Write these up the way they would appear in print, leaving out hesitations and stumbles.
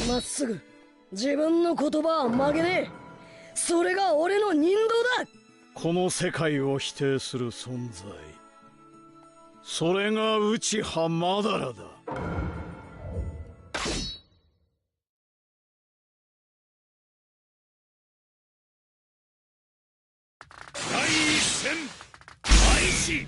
まっすぐ自分の言葉は曲げねえ。それが俺の人道だ。この世界を否定する存在、それが内葉マダラだ。第一戦開始。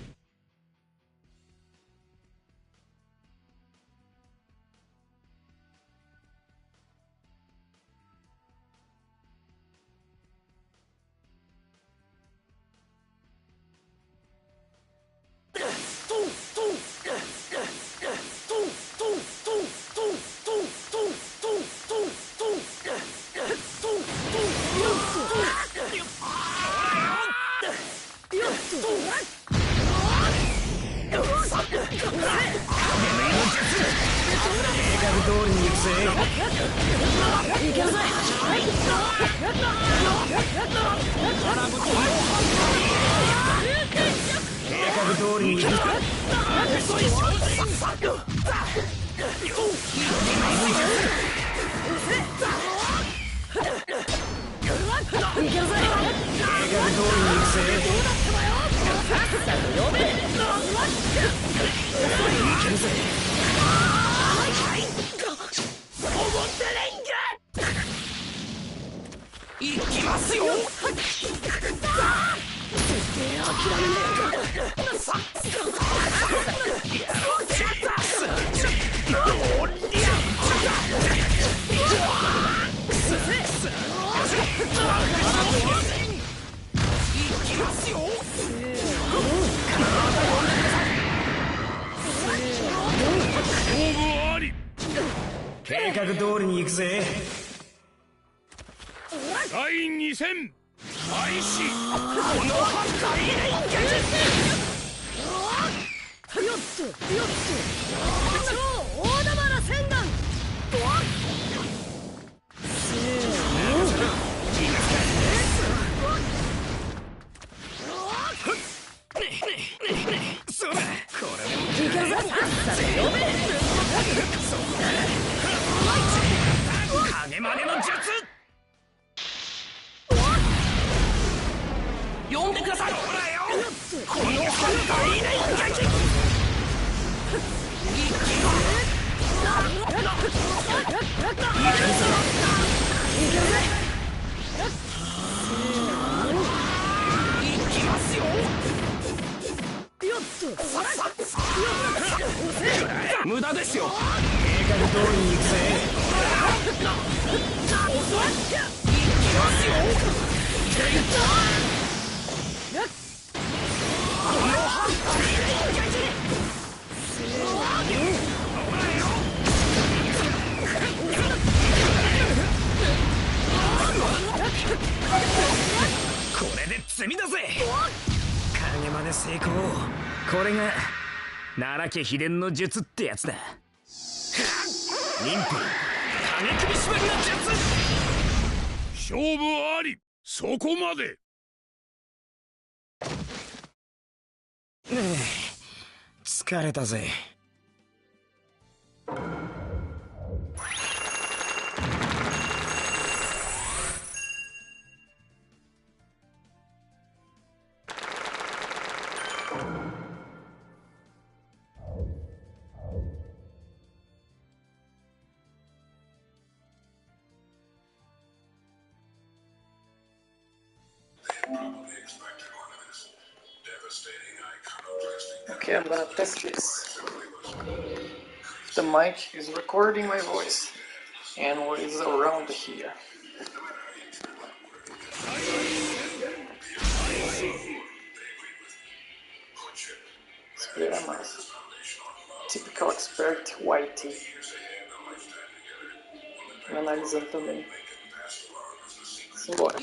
計画通りに行くぜ。第二戦開始。よっとよっと超大玉ら戦弾。それこれも影真似の術。呼んでください。ほらよ、この反対連撃。いきますよ。無駄ですよ。計画通りに行くぜ。いきますよ。この反対連撃。これで積みだぜ。影真似成功。これが奈良家秘伝の術ってやつだ。妊婦影首絞めの術。勝負あり、そこまで。疲れたぜ。Okay, I'm gonna test this. The mic is recording my voice and what is around here. Spela mais. Typical expert white. Me analisando também. Simbora.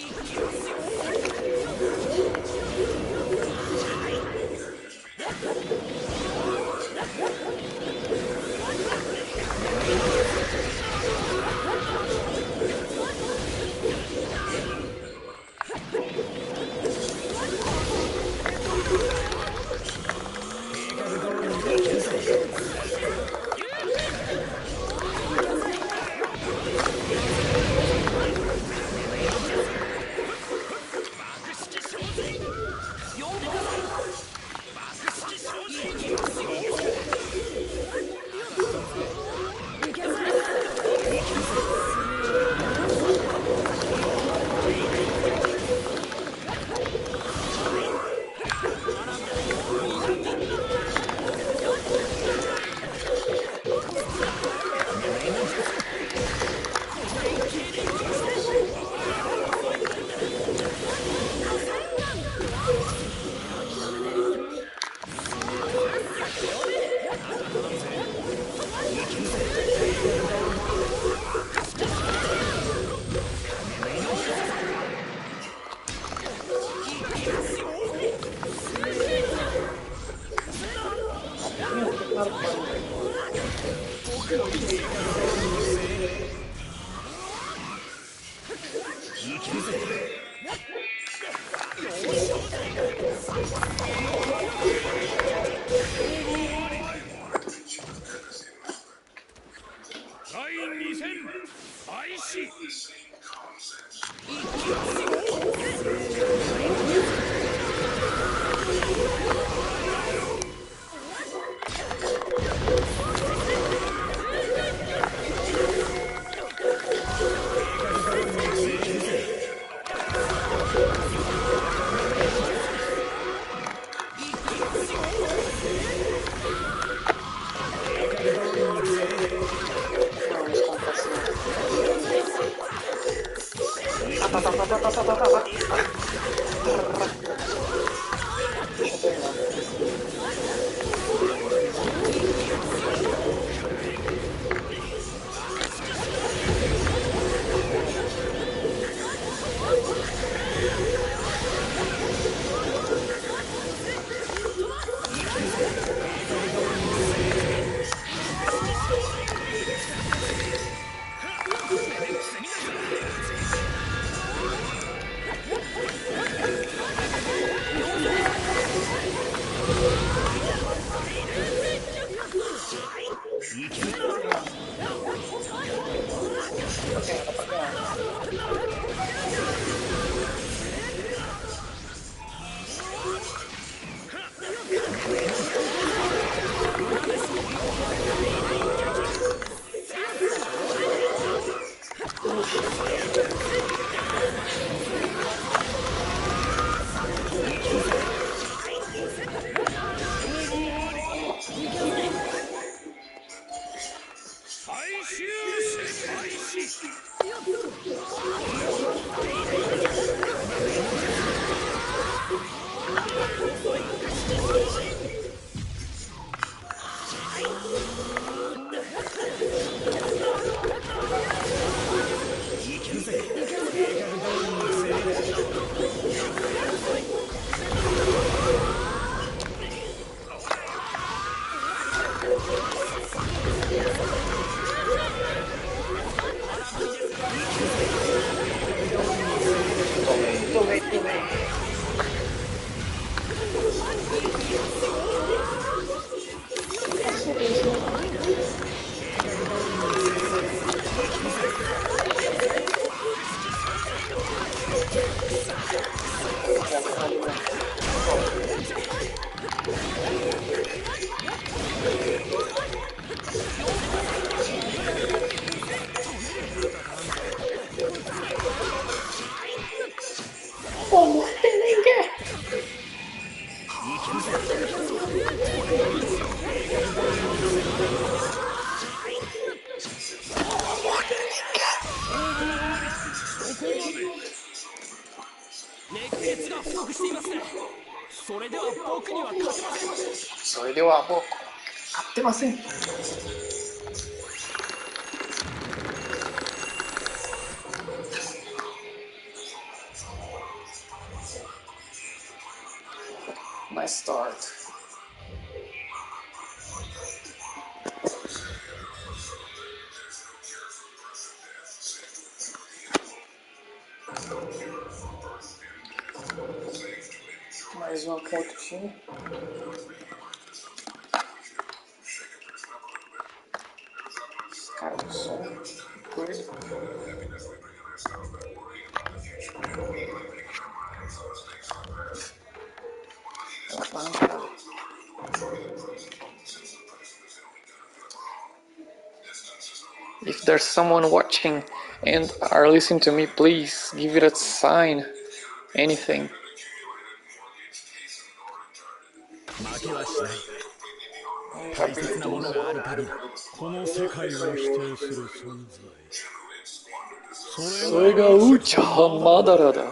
それでは僕勝ってません。Nice start. Mais uma pontinha. Cara do som. Coisa. If there's someone watching and are listening to me, please give it a sign. Anything. 負けはしない。大切なものがある限り、この世界を否定する存在。それがウチハマダラだ。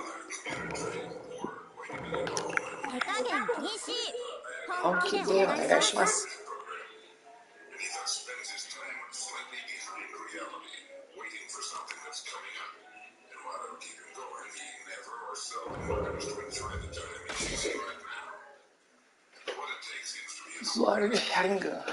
本気でお願いします。Zoar de Sharingan.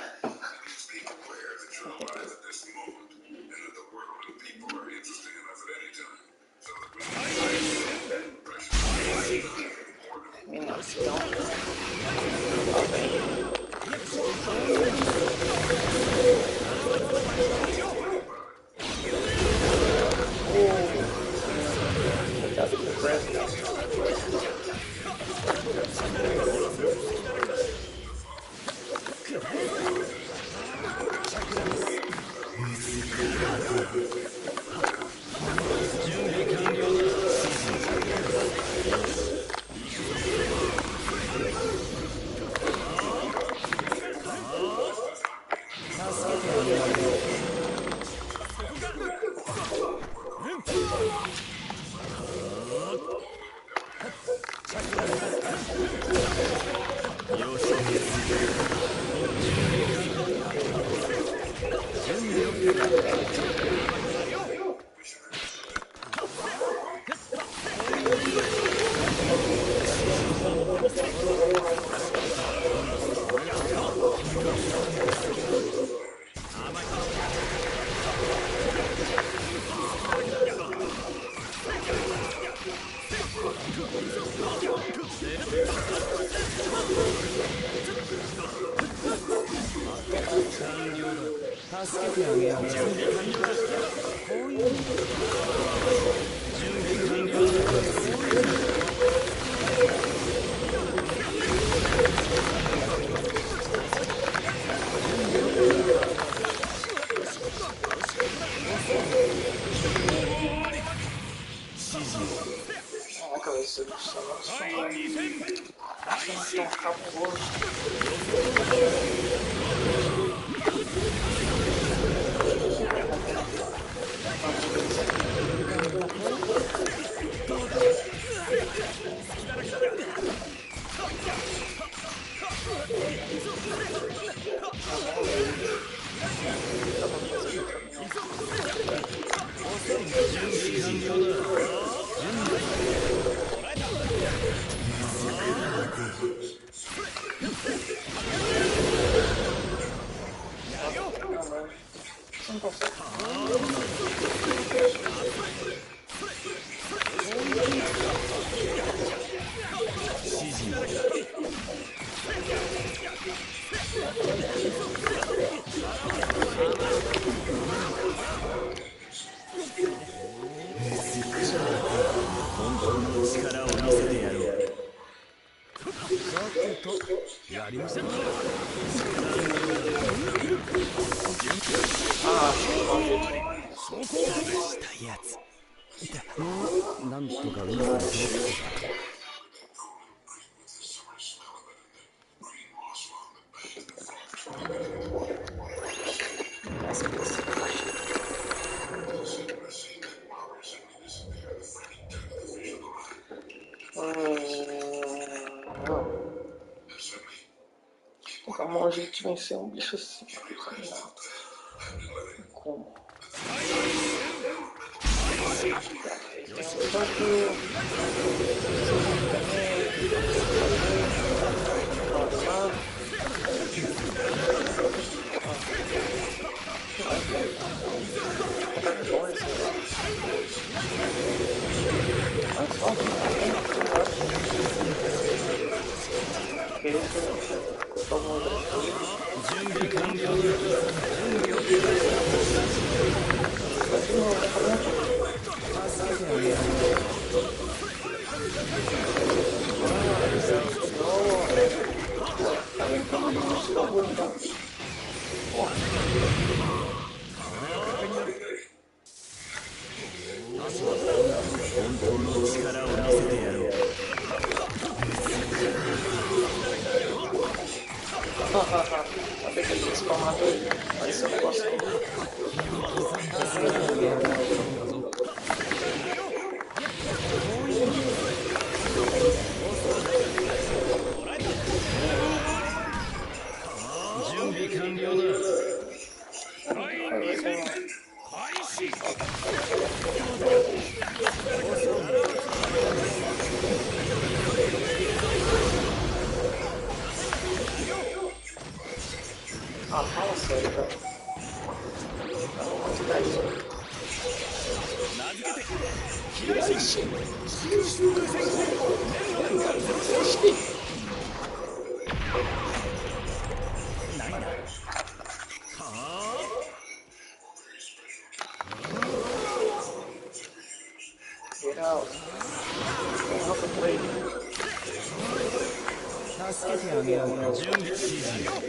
conhecer um bicho assim. Como? Até que ele spamado ele. Vai ser um negócio. Ah, fala sério, cara. Get out. Don't help him play. 助けてあげよう。準備指示。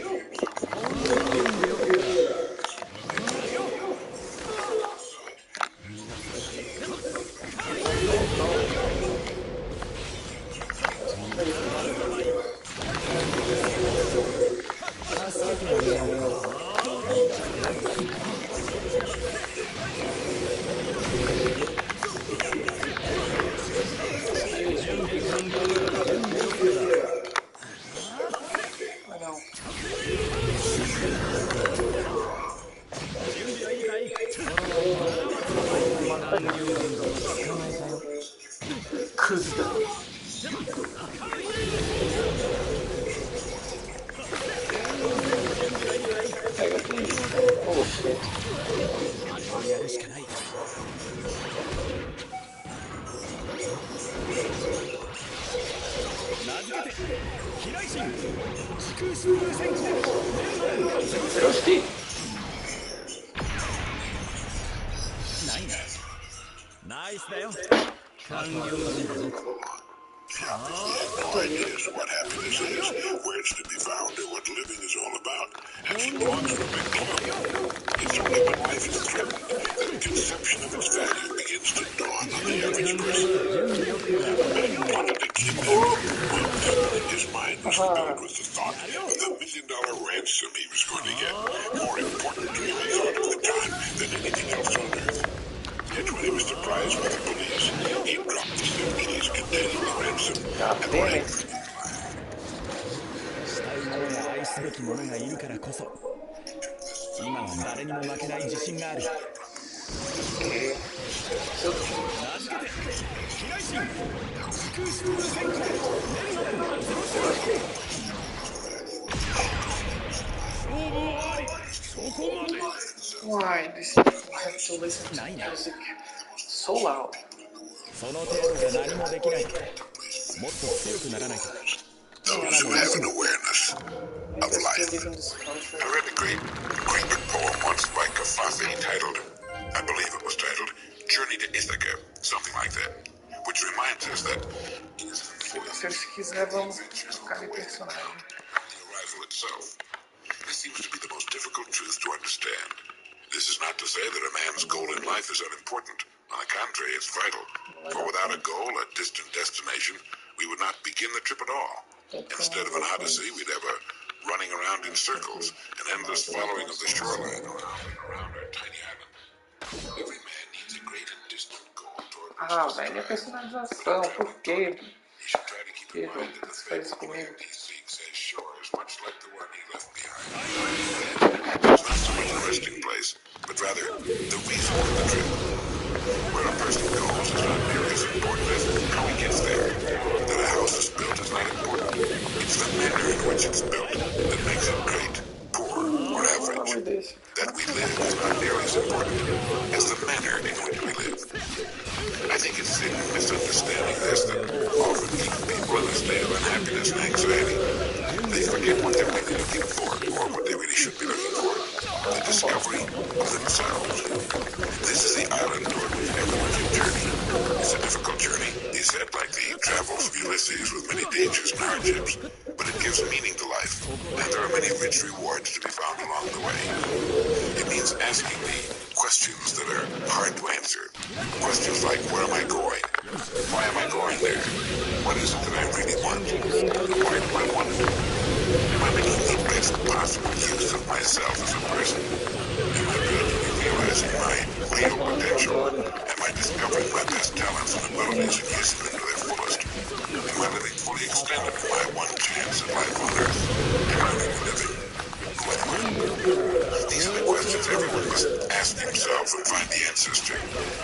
クズだ。やるしかない。名付けて飛来神時空襲風戦記ゼロシティ。ないな。ナイスだよ。完了だぞ。No ideas what happiness is, where it's to be found, or what living is all about, and she longs for big club. It's only when life is threatened that a conception of its value begins to dawn on the average person. Man plotted to kidnap him. His mind was filled with the thought of the $1 million ransom he was going to get. More important to him, he thought at the time, than anything else on earth. Yet when he was surprised by the police, he dropped the suitcase containing the ransom and ran. 慕う者や愛すべき者がいるからこそ、今は誰にも負けない自信がある。名付けて飛来神時空襲風戦記年の連ゼロ勝負あり。そこまで。 Why this I have to listen to music so loud? その程度じゃ何もできない。もっと強くならないと。 Those who have an awareness of life. I read a great poem once by Kafafi titled, I believe it was titled, Journey to Ithaca, something like that, which reminds us that Se quiser, vamos ficar em personagem. the arrival itself. This seems to be the most difficult truth to understand. This is not to say that a man's goal in life is unimportant. On the contrary, it's vital. For without a goal, a distant destination, we would not begin the trip at all. Instead of an odyssey, we'd have a running around in circles, an endless following of the shoreline around and around our tiny island. Every man needs a great and distant goal toward which Ah, velho, a personalização, por quê? he should try to keep in mind that the Faz faithful comigo. land he seeks as shores, much like the one he left behind. It's not so much the resting place, but rather the reason for the trip. Where a person goes is not nearly as important as how he gets there. That a house is built is not important. It's the manner in which it's built that makes it great, poor, or average. That we live is not nearly as important as the manner in which we live. I think it's in misunderstanding this that often keeps people in a state of unhappiness and anxiety. They forget what they're really looking for, or what they really should be looking for. The discovery of themselves. This is the island toward which everyone should journey. It's a difficult journey, he said, like the travels of Ulysses with many dangers and hardships, but it gives meaning to life, and there are many rich rewards to be found along the way. It means asking the questions that are hard to answer. Questions like, where am I going? Why am I going there? What is it that I really want? Why do I want it? Am I making the best possible use of myself as a person? Am I gradually realizing my real potential? Am I discovering my best talents and abilities and using them to their fullest? Am I living fully extended for my one chance at life on Earth? Am I really living? Who am I? These are the questions everyone must ask himself and find the answers to.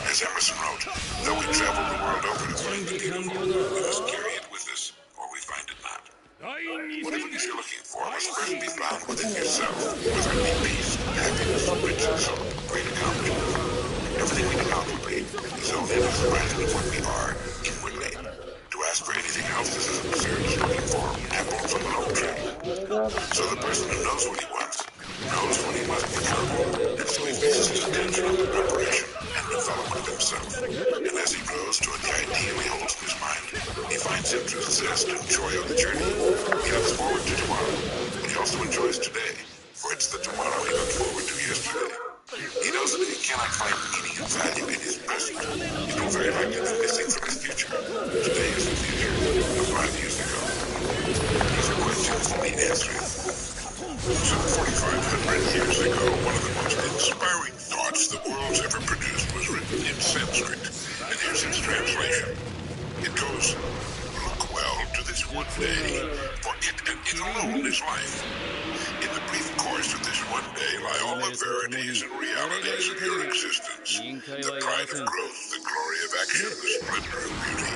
As Emerson wrote, though we travel the world over to find the beautiful, we must carry it with us, or we find it not. Whatever it is you're looking for must first be found within yourself, whether it be peace, happiness, riches, or great accomplishments. Everything we do outwardly is only an expression of what we are inwardly. To ask for anything else is as absurd as looking for apples on an oak tree. So the person who knows what he wants knows what he must become, and so he fixes his attention on the preparation and development of himself. And as he grows toward the ideal he holds in his mind, he finds interest, zest, and joy on the journey. He looks forward to tomorrow, but he also enjoys today, for it's the tomorrow he looked forward to yesterday. He knows that if he cannot find meaning and value in his present, he will very likely be missing from his future. Today is the future of 5 years ago. These are questions that need answering. Some 4,500 years ago, one of the most inspiring thoughts the world's ever produced was written in Sanskrit, and here's its translation. It goes, look well to this one day, for it and it alone is life. In the brief course of this one day lie all the verities and realities of your existence, the pride of growth, the glory of action, the splendor of beauty.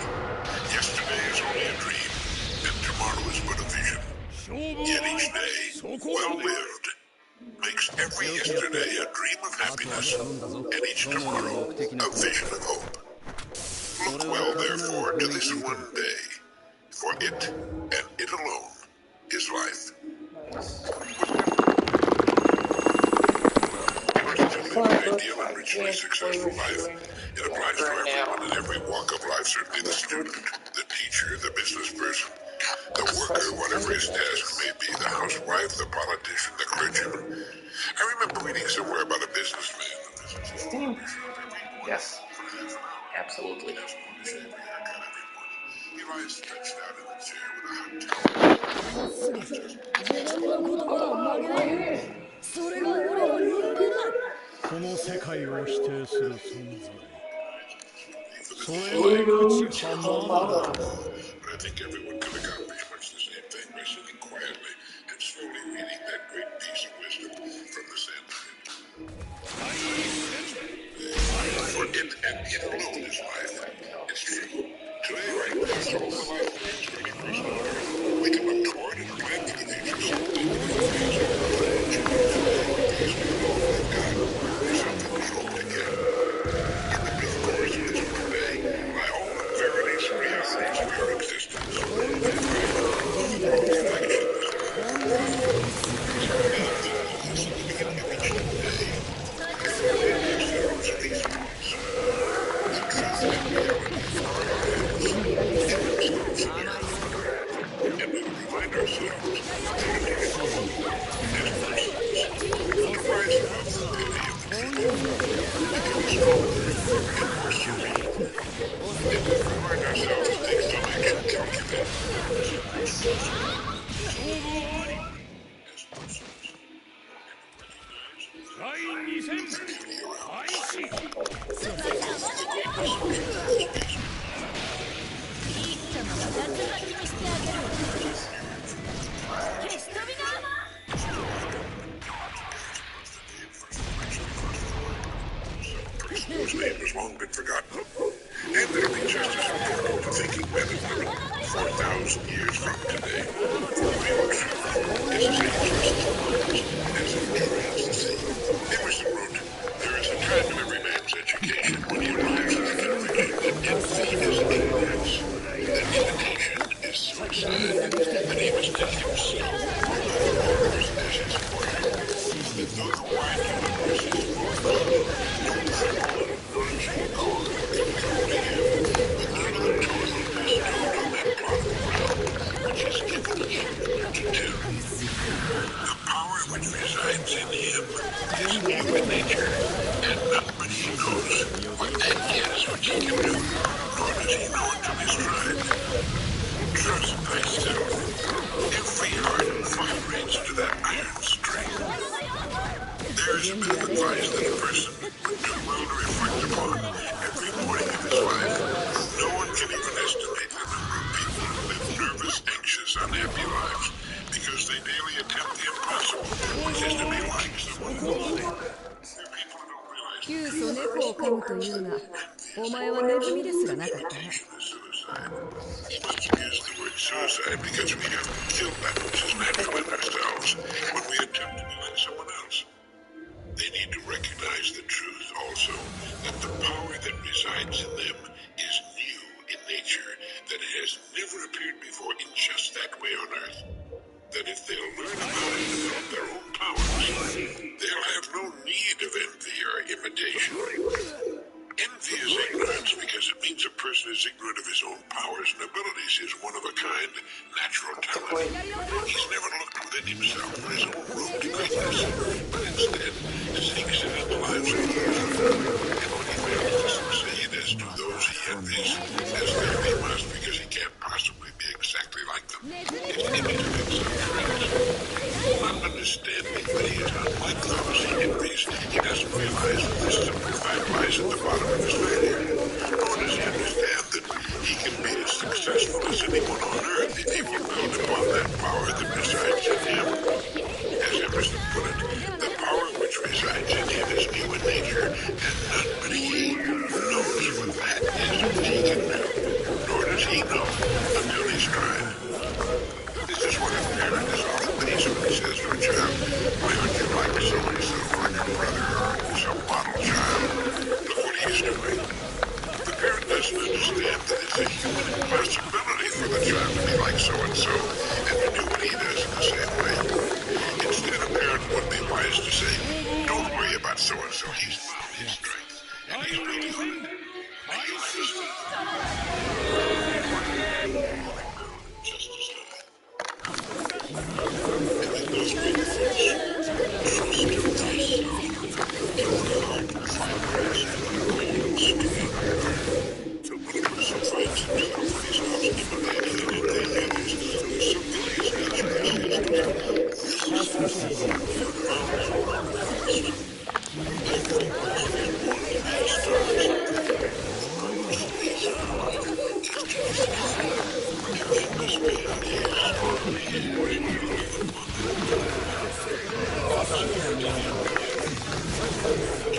Yesterday is only a dream, and tomorrow is but a vision. Yet each day, well lived, makes every yesterday a dream of happiness, and each tomorrow a vision of hope. Look well, therefore, to this one day, for it and it alone is life. To live an ideal and richly successful life, it applies to everyone in every walk of life, certainly the student, the teacher, the business person, the worker, whatever his task may be, the housewife, the politician, the clergyman. I remember reading somewhere about a businessman. Yes. Absolutely. He lies stretched out in the chair with a hot towel. 自分の言葉を曲げねえ。それが俺の人道だ。この世界を否定する存在、それが内浜だ。 But I think everyone could accomplish much the same thing by sitting quietly and slowly reading that great piece of wisdom from the Sanskrit. For it and it alone is life. It's true. Today, right now, all the life forms for every person on Earth. We can look toward and plan for the future someday. These we know we've got, or something we hope to get. In the brief course of this one day lie all the verities and realities of your existence. The pride of growth, the glory of action, the splendor of beauty. So at the beginning of each new day, examine yourselves in these ways. The truth and reality are in our hands, and themselves in the earth. And we will remind ourselves of who we are as persons, and to rise above the petty of the trivial, and become stronger and more serene. And we remind ourselves to take some action calculated as persons, and recognize the beauty around us. whose name has long been forgotten. And they'll be just as important to thinking men and women 4,000 years from today. For real truth is as ageless as words, as enduring as the sea. Emerson wrote, "There is a time in every man's education when he arrives at the conviction that envy is ignorance, that imitation is suicide, that he must take himself or other mortals as his foil, that though the wide universe is enormous, no criminal and nourishing cause can come to him again the toil bestowed on that plot of ground which is given him to till. The power which resides in him is new in nature, and none but he knows what that is which he can do, nor does he know until he's tried. Trust thyself. Every heart vibrates to that iron string. There is a bit of advice that a person would do well to reflect upon every morning of his life. No one can even estimate the number of people who live nervous, anxious, unhappy lives because they daily attempt the impossible, which is to be like someone else. There are people who don't realize 急須猫を噛むというが、お前はネズミですらなかったな。 suicide. He must have used the word suicide because we have killed that which is natural in ourselves when we attempt to be like someone else. They need to recognize the truth also, that the power that resides in them is new in nature, that it has never appeared before in just that way on earth. That if they'll learn about and develop their own powers, they'll have no need of envy or imitation. Envy is ignorance because it means a person is ignorant of his own powers and abilities, his one-of-a-kind natural talent. He's never looked within himself for his own road to greatness, but instead seeks it in the lives of others. And when he fails to succeed, as do those he envies, as fail he must because he can't possibly be exactly like them. His image of himself shrinks. Not understanding that he is not like those he envies, he doesn't realize that this simple fact lies at the bottom of his failure. Nor does he understand that he can be as successful as anyone on earth if he will build upon that power that resides in him. As Emerson put it, the power which resides in him is new in nature, and none but he knows what that is which he can do. Nor does he know until he's tried. This is what a parent is often pleased when he says to a child, "Why aren't you like so-and-so, like your brother or some model child? Look what he's doing." The parent doesn't understand that it's a human impossibility for the child to be like so-and-so and to do what he does in the same way. Instead, a parent would be wise to say, "Don't worry about so-and-so. He's found his strength, and he's building on it. Now you let us know." Just as high. And then those big words, trust thyself. Your heart vibrates to a golden stream. So when a person finds himself when he stops imitating and envying others, there's something he has nature that says to him, "This is the truth. You have found your own Christ." Every person is born to be a star something. To be found is to be free. And they must behave or behave upon that path.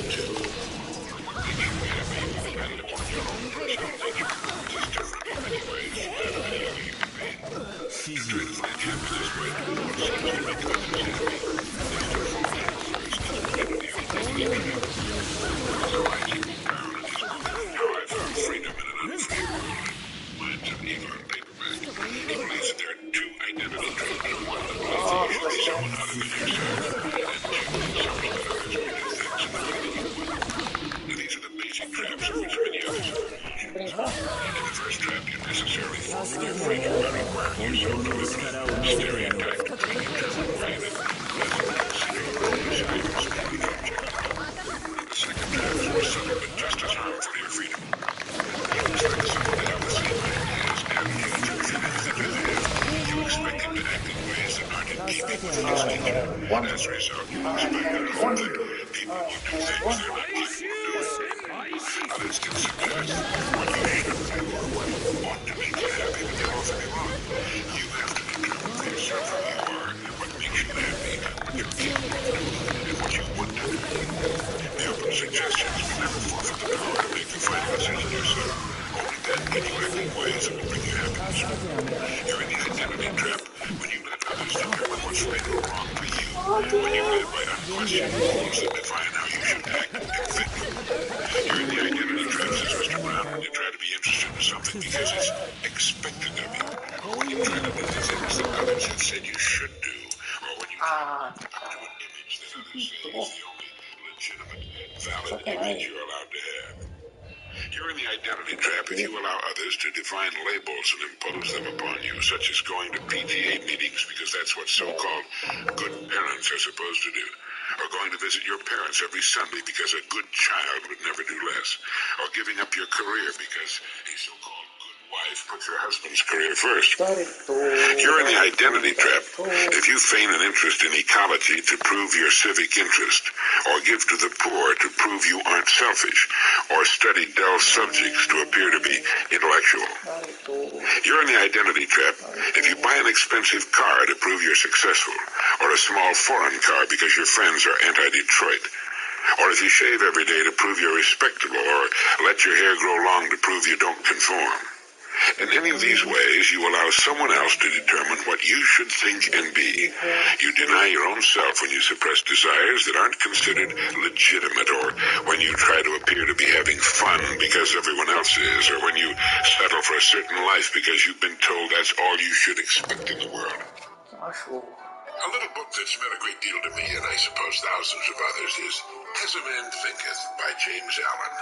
Until what makes you happy will depend upon your own personal nature, which is different in many ways from that of any other human being. You try to find happiness by doing what seems to make others happy. That's to fall backwards in the rigidity of a hopeless trap. Otherwise you will drown in his book, How I Found Freedom in an Unfree World. Mine's an Avon paperback. He believes that there are two identity traps. One that believes that you should be someone other than yourself, and two, something that others may do things in the way that you would. Now these are the basic traps of which many others are illusions. In the first trap, you necessarily forfeit your freedom by requiring yourself to live in a stereotyped predetermined way that doesn't consider your own desires and the object. The second trap is more subtle but just as harmful to your freedom. You expect someone to have the same ideas, attitudes, and feelings that you have. You expect him to act in ways that aren't in keeping with his nature. And as a result, you expect that often people will do things they're not capable of doing. Others can suggest what you should do or what ought to make you happy, but they'll often be wrong. You have to determine for yourself who you are, what makes you happy, what you're capable of doing, and what you want to do. The opposite suggestions, but never forfeit the power to make the final decision yourself. Only then can you act in ways that will bring you happiness. You're in the identity trap when you let others determine what's right or wrong for you. When you live by unquestioned rules that define how you should act and think. You're in the identity trap, says Mr. Brown, when you try to be interested in something because it's expected of you. Or when you try to do the things that others have said you should do. Or when you try to live up to an image that others say is the only legitimate, valid image you're allowed to have. You're in the identity trap if you allow others to define labels and impose them upon you, such as going to PTA meetings because that's what so-called good parents are supposed to do, or going to visit your parents every Sunday because a good child would never do less, or giving up your career because a so-called good wife puts her husband's career first. You're in the identity trap if you feign an interest in ecology to prove your civic interest, or give to the poor to prove you aren't selfish, or study dull subjects to appear to be intellectual. You're in the identity trap if you buy an expensive car to prove you're successful, or a small foreign car because your friends are anti-Detroit, or if you shave every day to prove you're respectable, or let your hair grow long to prove you don't conform. In any of these ways, you allow someone else to determine what you should think and be. You deny your own self when you suppress desires that aren't considered legitimate, or when you try to appear to be having fun because everyone else is, or when you settle for a certain life because you've been told that's all you should expect in the world. A little book that's meant a great deal to me, and I suppose thousands of others, is As a Man Thinketh by James Allen.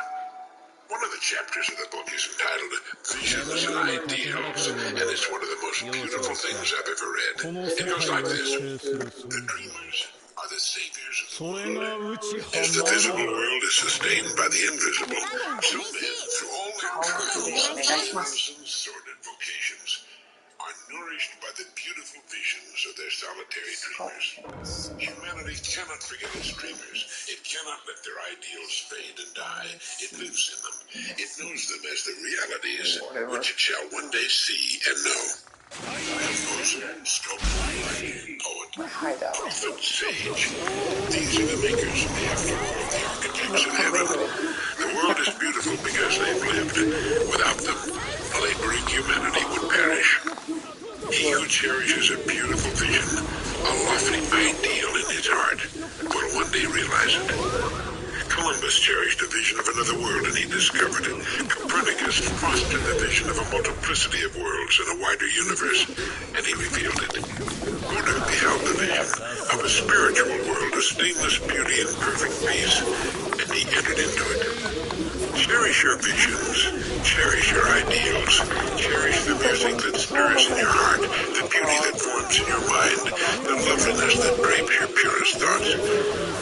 One of the chapters of the book is entitled Visions and Ideals, and it's one of the most beautiful things I've ever read. It goes like this. The dreamers are the saviors of the world. As the visible world is sustained by the invisible, so men, through all their trials and sordid vocations, are nourished by the beautiful visions of their solitary dreamers. Humanity cannot forget its dreamers. It cannot let their ideals fade and die. It lives in them. It knows them as the realities which it shall one day see and know. Composer, sculptor, poet, prophet, sage. These are the makers, after all, the architects of heaven. The world is beautiful because they've lived. Without them, laboring humanity would perish. He who cherishes a beautiful vision, a lofty ideal in his heart, will one day realize it. Columbus cherished a vision of another world, and he discovered it. Copernicus fostered the vision of a multiplicity of worlds and a wider universe, and he revealed it. Buddha beheld the vision of a spiritual world, a stainless beauty and perfect peace, and he entered into it. Cherish your visions, cherish your ideals, cherish the music that stirs in your heart, the beauty that forms in your mind, the loveliness that drapes your purest thoughts.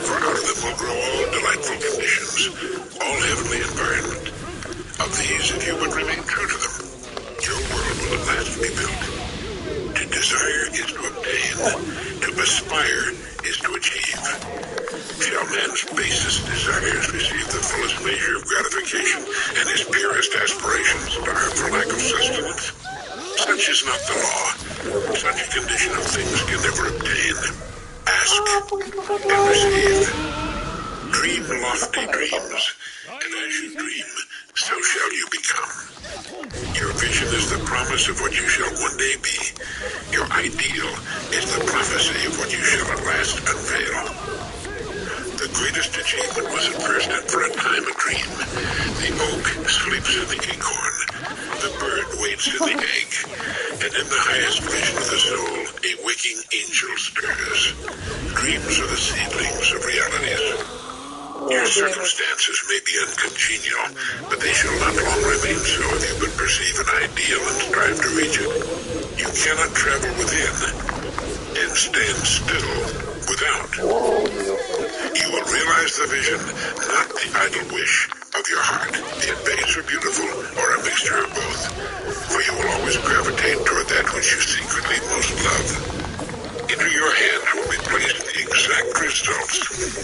For out of them will grow all delightful conditions, all heavenly environment. Of these, if you would remain true to them, your world will at last be built. To desire is to obtain, to aspire is to achieve. Shall man's basest desires receive the fullest measure of gratification, and his purest aspirations starve for lack of sustenance? Such is not the law. Such a condition of things can never obtain. Ask and receive. Dream lofty dreams, and as you dream, so shall you become. Your vision is the promise of what you shall one day be. Your ideal is the prophecy of what you shall at last unveil. The greatest achievement was at first and for a time a dream. The oak sleeps in the acorn. The bird waits in the egg. And in the highest vision of the soul, a waking angel stirs. Dreams are the seedlings of realities. Your circumstances may be uncongenial, but they shall not long remain so if you but perceive an ideal and strive to reach it. You cannot travel within and stand still without. You will realize the vision, not the idle wish of your heart, be it base or beautiful, or a mixture of both. For you will always gravitate toward that which you secretly most love. Into your hands will be placed the exact results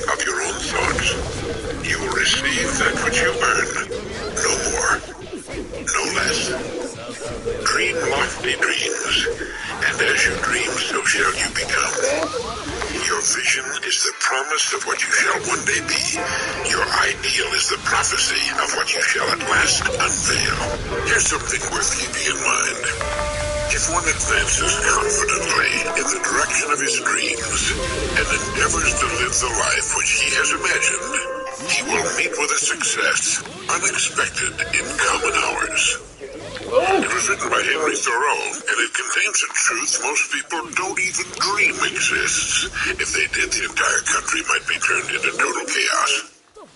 of your own thoughts. You will receive that which you earn, no more, no less. Dream lofty dreams, and as you dream, so shall you become. Your vision is the promise of what you shall one day be. Your ideal is the prophecy of what you shall at last unveil. Here's something worth keeping in mind. If one advances confidently in the direction of his dreams and endeavors to live the life which he has imagined, he will meet with a success unexpected in common hours. It was written by Henry Thoreau, and it contains a truth most people don't even dream exists. If they did, the entire country might be turned into total chaos.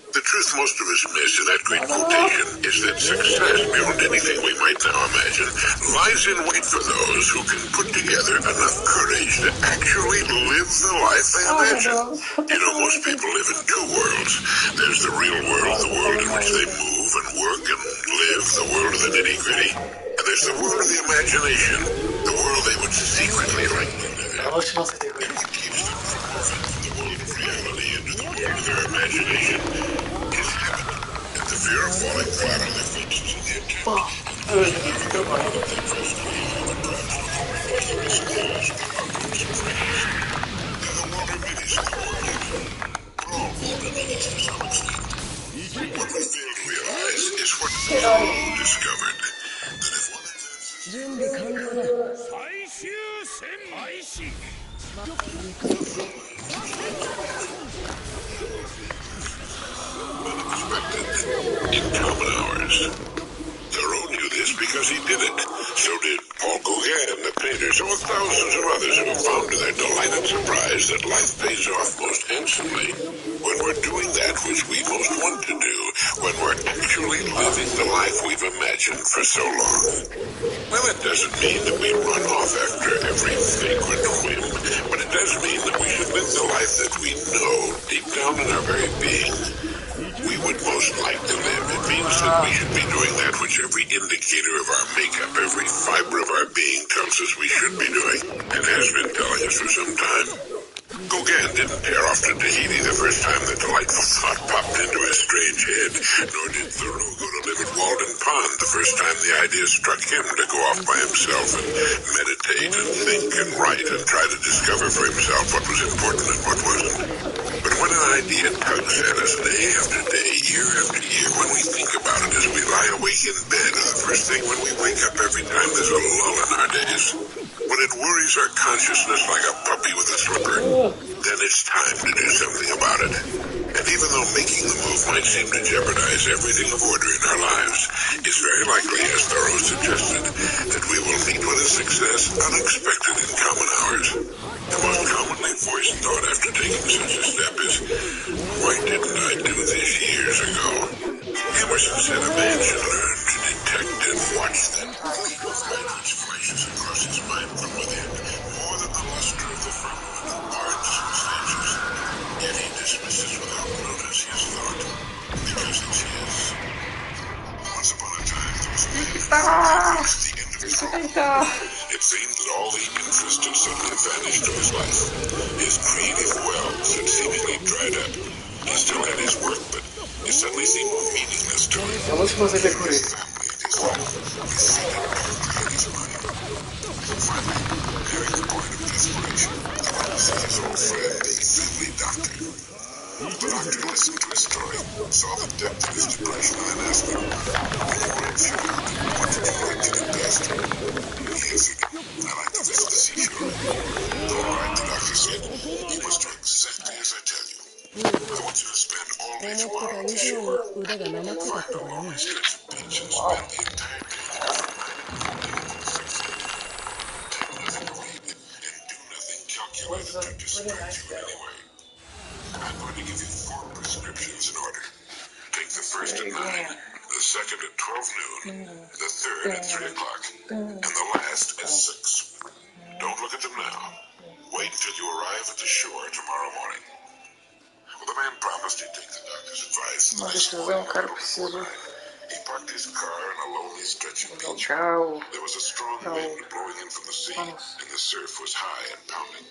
The truth most of us miss in that great quotation is that success, beyond anything we might now imagine, lies in wait for those who can put together enough courage to actually live the life they imagine. You know, most people live in two worlds. There's the real world, the world in which they move and work and live, the world of the nitty-gritty. And there's the world of the imagination, the world they would secretly like to live in. And what keeps them from moving from the world of reality into the world of their imagination is habit and the fear of falling flat on their faces in the attempt. They practically have a grudge over ridiculous news about groups of friends. They're the Walter Mitties of the world. We're all Walter Mitties to some extent. What we fail to realize is what Thoreau discovered. That if one advances 準備完了だ。最終戦開始。 in common hours. Thoreau knew this because he did it. So did Paul Gauguin, the painter, so have thousands of others who have found to their delight and surprise that life pays off most handsomely when we're doing that which we most want to do, when we're actually living the life we've imagined for so long. Well, it doesn't mean that we run off after every vagrant whim, but it does mean that we should live the life that we know deep down in our very being we would most like to live. It means that we should be doing that which every indicator of our makeup, every fiber of our being tells us we should be doing, and has been telling us for some time. Gauguin didn't tear off to Tahiti the first time the delightful thought popped into his strange head, nor did Thoreau go to live at Walden Pond the first time the idea struck him to go off by himself and meditate and think and write and try to discover for himself what was important and what wasn't. But when an idea tugs at us day after day, year after year, when we think about it as we lie awake in bed, or the first thing when we wake up every time there's a lull in our days, when it worries our consciousness like a puppy with a slipper, then it's time to do something about it. And even though making the move might seem to jeopardize everything of order in our lives, it's very likely, as Thoreau suggested, that we will meet with a success unexpected in common hours. The most commonly voiced thought after taking such a step is, why didn't I do this years ago? Emerson said a man should learn to detect and watch that gleam of light which flashes across his mind from within, more than the luster of the firmament of barges and stages. Yet he dismisses without notice his thought, because it's his. Once upon a time, there was a man who reached the end of his rope. It seemed that all the interest had suddenly vanished from his life. His creative wells had seemingly dried up. He still had his work, but it suddenly seemed meaningless to him. His family and his life receded darkly in his mind. Finally, nearing the point of desperation, he went to see his old friend, the family doctor. The doctor listened to his story, saw the depth of his depression, and then asked him, when you were a child, what did you like to do best? He answered, I like to visit the seashore. All right, the doctor said, you must do exactly as I tell you. I want you to spend all day 思って tomorrow た on 以 the 上 shore. に腕がなまってた Find って a ばね。 lonely stretch of beach and spend the entire day there, reminding nothing perfect. Take nothing to read, and do nothing calculated to distract you in any way. I'm going to give you 4 prescriptions in order. Take the first at 9, the second at 12 noon, the third at 3 o'clock, and the last at 6. Don't look at them now. Wait until you arrive at the shore tomorrow morning. Well, the man promised he'd take the doctor's advice. The next morning, a little before 9, he parked his car on a lonely stretch of beach. There was a strong wind blowing in from the sea, and the surf was high and pounding.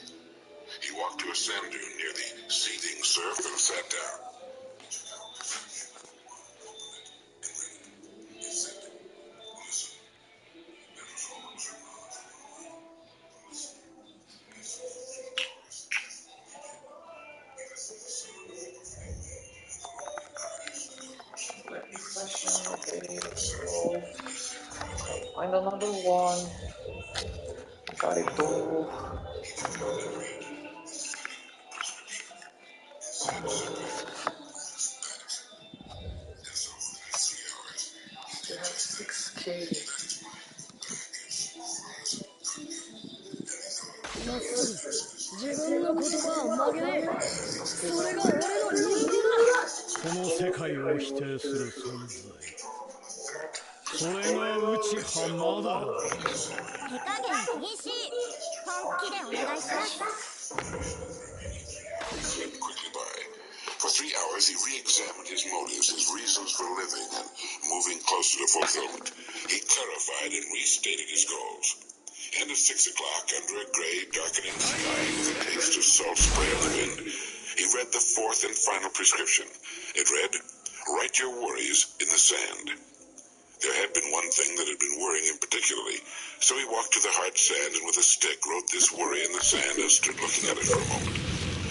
He walked to a sand dune near the seething surf and sat down. Okay, so find another one. Got it too. Still have 6K. まっすぐ自分の言葉は曲げねえ。それが俺の人道この世界を否定する存在、それが内浜だ。手加減禁止。本気でお願いします。 quickly by. For 3 hours, he re-examined his motives, his reasons for living and moving closer to fulfillment. He clarified and restated his goals. And at 6 o'clock, under a gray, darkening sky with a taste of salt spray on the wind, he read the fourth and final prescription. It read, "Write your worries in the sand." There had been one thing that had been worrying him particularly, so he walked to the hard sand and with a stick wrote this worry in the sand and stood looking at it for a moment.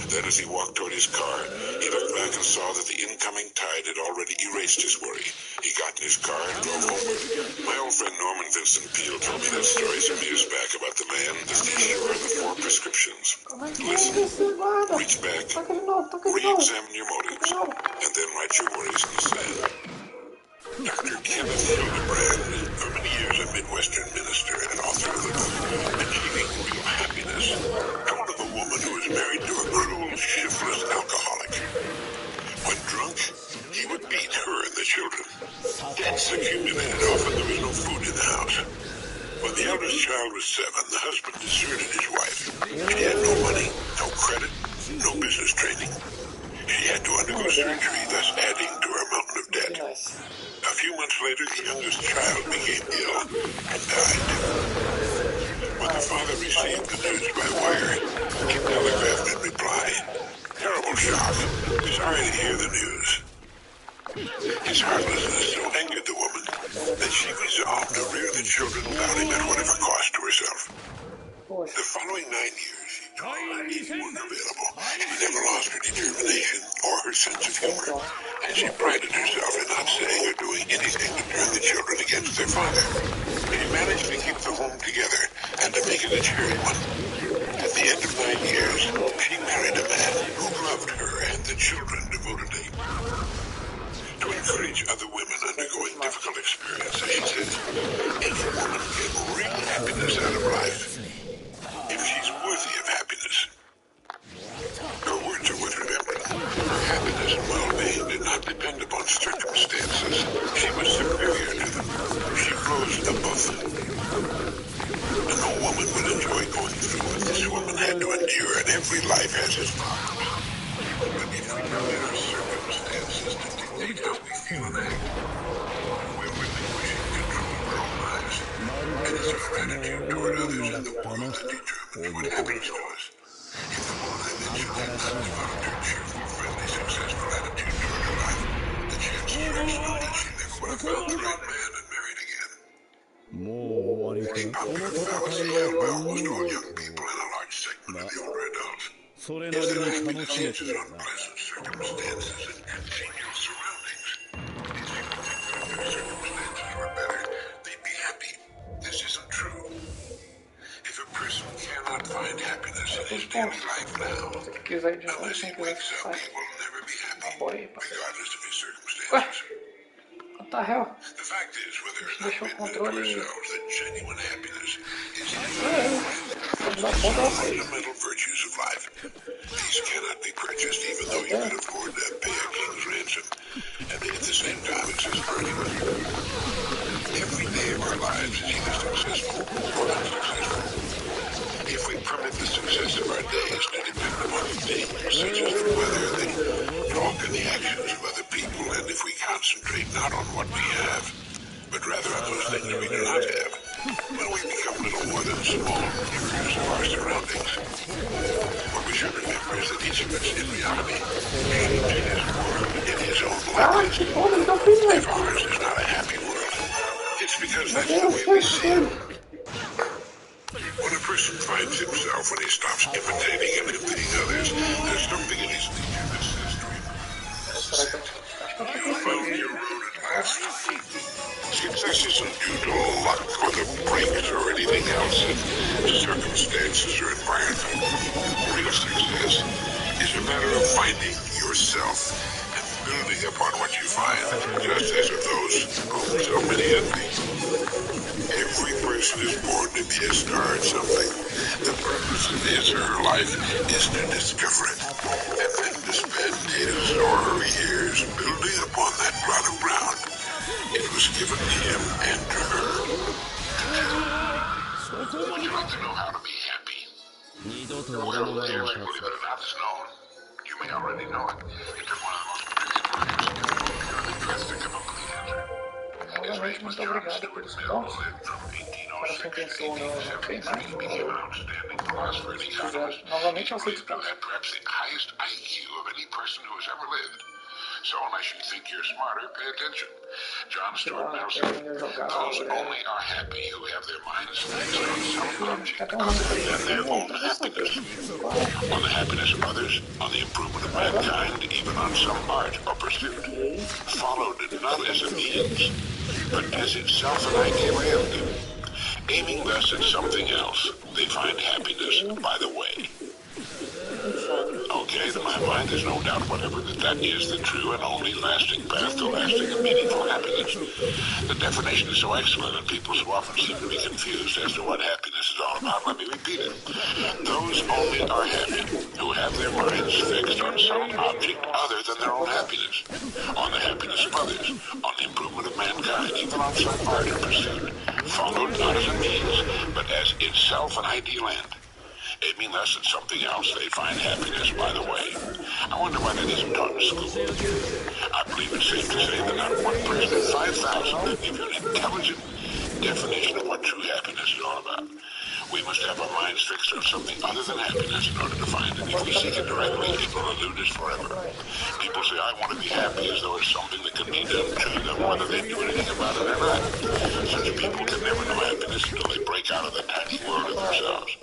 Then as he walked toward his car, he looked back and saw that the incoming tide had already erased his worry. He got in his car and drove homeward. My old friend Norman Vincent Peale told me that story some years back about the man, the seashore, and the 4 prescriptions. Listen, reach back, re-examine your motives, and then write your worries in the sand. Dr. Kenneth Hildebrand, for many years a Midwestern minister and author of the book Achieving Real Happiness, told of a woman who was married to a cruel, shiftless alcoholic. When drunk, he would beat her and the children. Debts accumulated. Often there was no food in the house. When the eldest child was 7, the husband deserted his wife. She had no money, no credit, no business training. She had to undergo surgery, thus adding to her mountain of debt. A few months later, the youngest child became ill and died. When the father received the news by wire, he telegraphed in reply, "Terrible shock. Sorry to hear the news." His heartlessness so angered the woman that she resolved to rear the children without him at whatever cost to herself. The following 9 years, she told anyone available. She never lost her determination or her sense of humor, and she prided herself in not saying or doing anything to turn the children against their father. She managed to keep the home together and to make it a cheery one. At the end of 9 years, she married a man who loved her and the children devotedly. To encourage other women undergoing difficult experiences, she said, "Any woman can get real happiness out of life if she's worthy of happiness." Her words are worth remembering. Her happiness and well-being did not depend upon circumstances. She was superior to them. She rose above them. And no woman would enjoy going through what this woman had to endure, and every life has its problems. But if we permit our circumstances to dictate how we feel and act, we're relinquishing control of our own lives. And it's our attitude toward others in the world that determines what happens to us. If the woman I mentioned had not developed her cheerful, friendly, successful attitude toward her life, the chances are absolutely she never would have found the right man and married again. もう終わり A か。この popular 戦 fallacy い held は by ほん almost の all young people and a large segment of the older adults それ is な that りに happiness 楽しめて hinges る on な。 pleasant circumstances and congenial surroundings. If people think that if their circumstances were better, they'd be happy. This isn't true. If a person cannot find happiness in his daily life now, unless he wakes up, he will never be happy, regardless of his circumstances. What the hell? The fact is, whether or not we admit to ourselves that genuine happiness is fundamental virtues of life. These cannot be purchased, even though you could afford to pay a king's ransom, and at the same time exist for anyone. Every day of our lives is either successful or unsuccessful. If we permit the success of our days to depend upon things such as the weather, the talk and the actions of other people, and if we concentrate not on what we have, but rather on those things we do not have, well, we become little more than small mirrors of our surroundings. What we should remember is that each of us, in reality, shapes his world in his own likeness. If ours is not a happy world, it's because that's the way we see it. When a person finds himself when he stops imitating and envying others, there's something in his nature that says to him, "Sit. You found your road in life. That's fine. Success isn't due to luck or the breaks or anything else, circumstances or environment. Real success is a matter of finding yourself and building upon what you find, just as of those whom so many envy. Every person is born to be a star at something. The purpose of his or her life is to discover it, and then to spend his or her years building upon that plot of ground. It was given to him and to her. Would you like to know how to be happy? Well, here's a clue that not as known. You may already know it. It took one of the most brilliant minds to come up with a purely drastic and complete answer. His name was John Stuart Mill, who lived from 1806 to 1873. He became an outstanding philosopher and economist. He's believed to have had perhaps the highest IQ of any person who has ever lived. So unless you think you're smarter, pay attention. John Stuart Mill said, those only are happy who have their minds fixed on some object other than their own happiness. On the happiness of others, on the improvement of mankind, even on some art or pursuit. Followed not as a means, but as itself an ideal end. Aiming thus at something else, they find happiness by the way. Okay, to my mind, there's no doubt whatever that is the true and only lasting path to lasting and meaningful happiness. The definition is so excellent and people so often seem to be confused as to what happiness is all about. Let me repeat it. Those only are happy who have their minds fixed on some object other than their own happiness, on the happiness of others, on the improvement of mankind, even on some art or pursuit, followed not as a means, but as itself an ideal end. Aiming thus at something else, they find happiness by the way. I wonder why that isn't taught in school. I believe it's safe to say that not one person in 5,000 can give you an intelligent definition of what true happiness is all about. We must have our minds fixed on something other than happiness in order to find it. If we seek it directly, it will elude us forever. People say, I want to be happy, as though it's something that can be done to them, whether they do anything about it or not. Such people can never know happiness until they break out of the tiny world of themselves.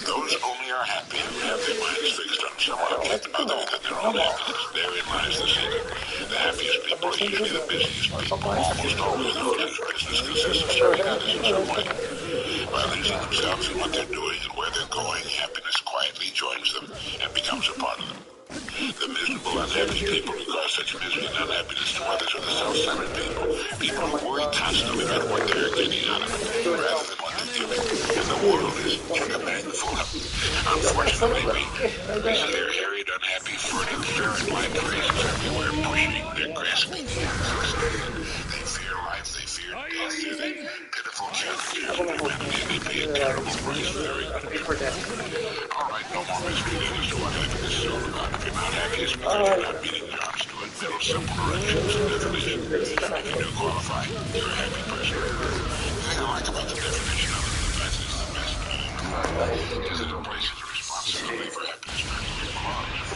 Those only are happy who have their minds fixed on some object other than their own happiness. Therein lies the secret. The happiest people are usually the busiest people, almost always those whose business consists of serving others in some way. By losing themselves in what they're doing and where they're going, happiness quietly joins them and becomes a part of them. The miserable, unhappy people who cause such misery and unhappiness to others are the self-centered people who worry constantly about what they're getting out of it, rather than what they're giving. And the world is jam-packed full of them. Unfortunately, we see their harried, unhappy, furtive, ferret-like faces everywhere, pushing, they're grasping the ends. They fear life, they fear death, they're the pitiful challenges of humanity, and they pay a terrible price for their ignorance. All right, no more mystery then as to what happiness is all about. If you're not happy, it's because you're not meeting John Stuart Mill's simple directions and definition. If you do qualify, you're a happy person. The thing I like about the definition of it, the best is the best, is that it places a responsibility for happiness not to be lost.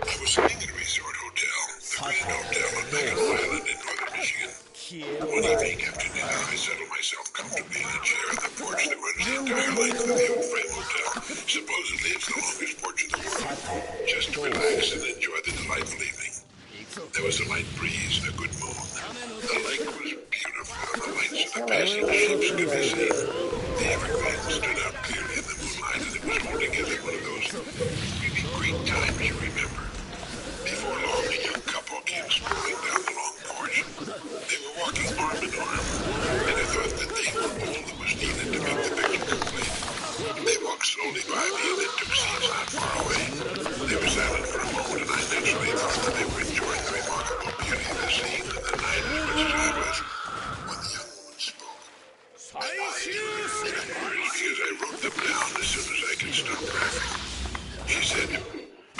I was staying at a resort hotel, the Grand Hotel on Mackinac Island in northern Michigan. One evening after dinner, I settled myself comfortably in a chair on the porch that runs the entire length of the old frame hotel. Supposedly it's the longest porch in the world. Just to relax and enjoy the delightful evening. There was a light breeze and a good moon. The lake was beautiful, and the lights of the passing ships could be seen. The Everglades stood out clearly in the moonlight, and it was altogether one of those really great times you remember. Before long, a young couple came strolling down the long porch. They were walking arm in arm, and I thought that they were all that was needed to make the picture complete. They walked slowly by me and then took seats not far away. They were silent for a moment, and I naturally thought that they were enjoying the remarkable beauty of the scene and the night as much as I was. When the young woman spoke, I eyed her words because I wrote them down as soon as I could stop laughing. She said,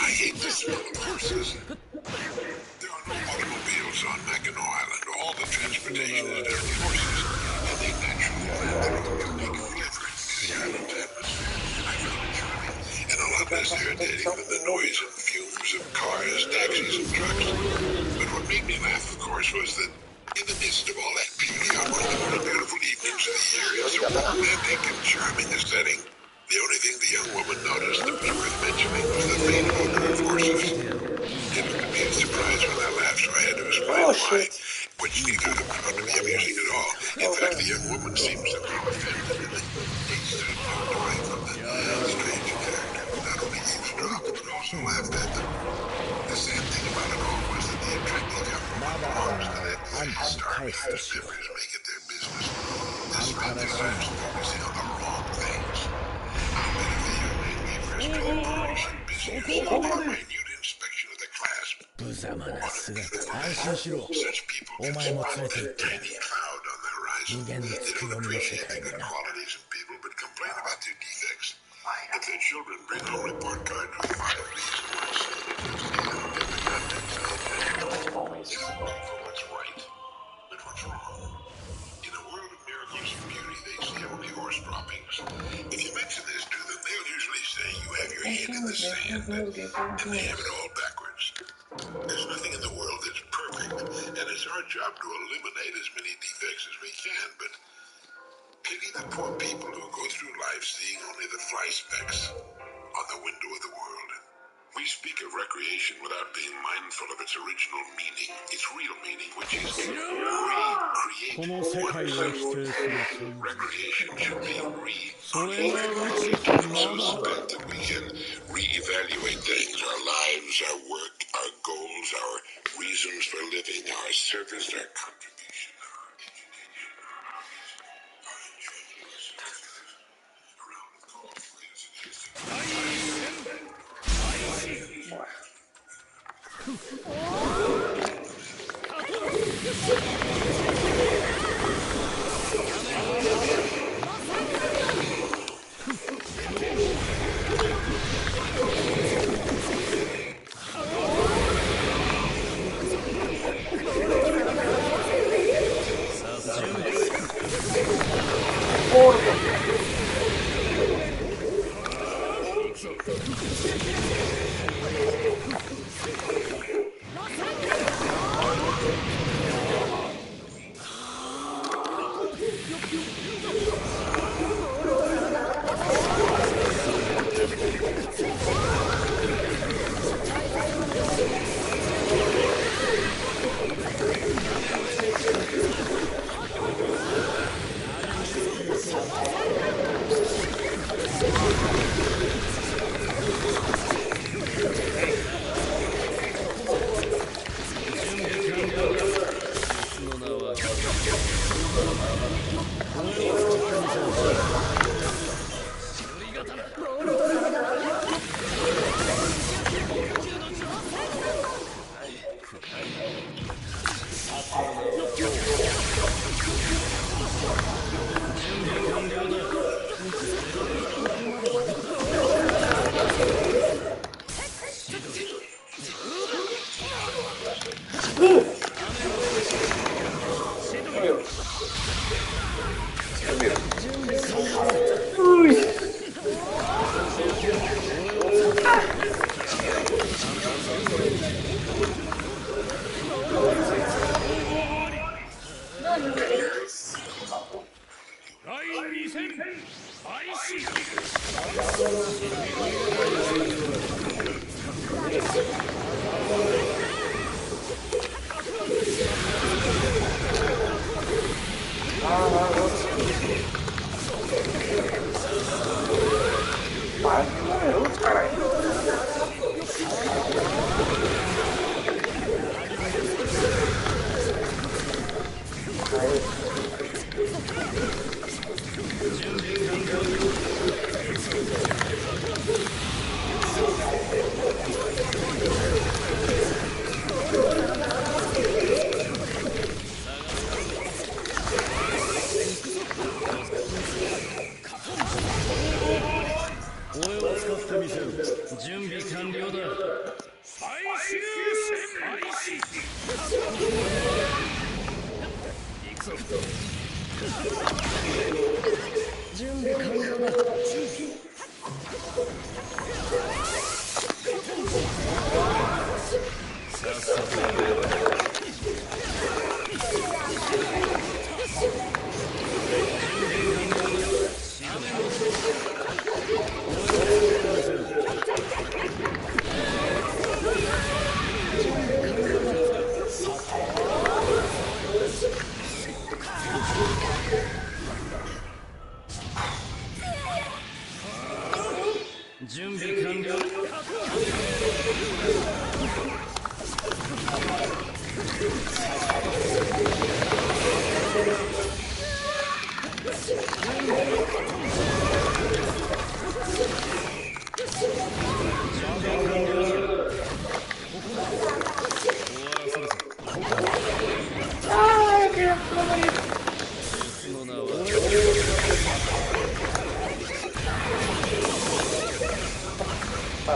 I hate the smell of horses. There are no automobiles on Mackinac Island. All the transportation is done with horses, and they naturally find their own unique flavoring to the island's atmosphere. I found it charming, and a lot less irritating than the noise and fumes of cars, taxis, and trucks. But what made me laugh, of course, was that in the midst of all that beauty on one of the most beautiful evenings of the year, in so romantic and charming a setting, the only thing the young woman noticed that was worth mentioning was the faint odor of horses. It looked at me in surprise when I laughed, so I had to explain why. which neither of them found to be amusing at all. In fact, the young woman seemed somehow offended, and they stood moved away from the strange character who not only eavesdropped but also laughed at them. The sad thing about it all was that the attractive young woman belongs to that starving newspapers make it their business to spend their lives focusing on the wrong things. I'll bet if the young man gave her a string of pearls and busy herself with a minute inspection of the clasp, such people can spot a tiny cloud on the horizon. They don't appreciate the good qualities in people but complain about their defects. If their children bring home report cards with 5 reasons why they don't look for what's right, but what's wrong. In a world of miracles and beauty, they see only horse droppings. If you mention this to them, they'll usually say you have your head in the sand, and they have it all backwards. There's nothing in the world that's perfect, and it's our job to eliminate as many defects as we can, but pity the poor people who go through life seeing only the fly specks on the window of the world. We speak of recreation without being mindful of its original meaning, its real meaning, which is to recreate oneself. Recreation should be re-created so spent that we can re-evaluate things, our lives, our work, our goals, our reasons for living, our service, our contribution, our education, our enjoyment, around the call for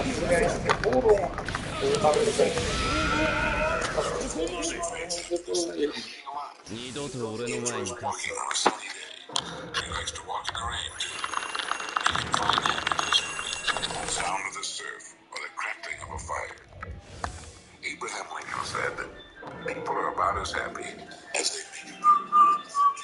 発言やけど、討論どう考えたい二度と俺の前に立つな。 He likes to walk in the rain, too. He can find happiness from the sound of the surf or the crackling of a fire. Abraham Lincoln said that people are about as happy as they make it. Sorry.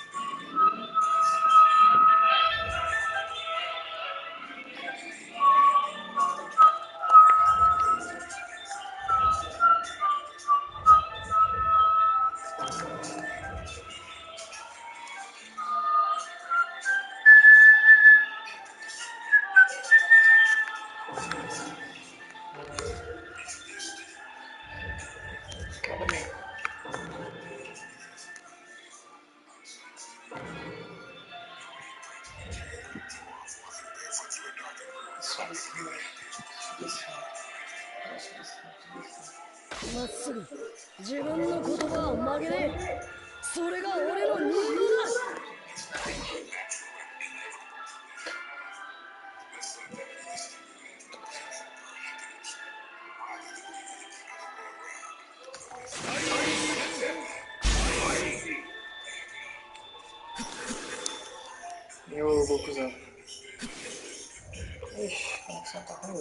まっすぐ自分の言葉を曲げねえ。それが俺の人道だ。両国座。よし、このさん高いな。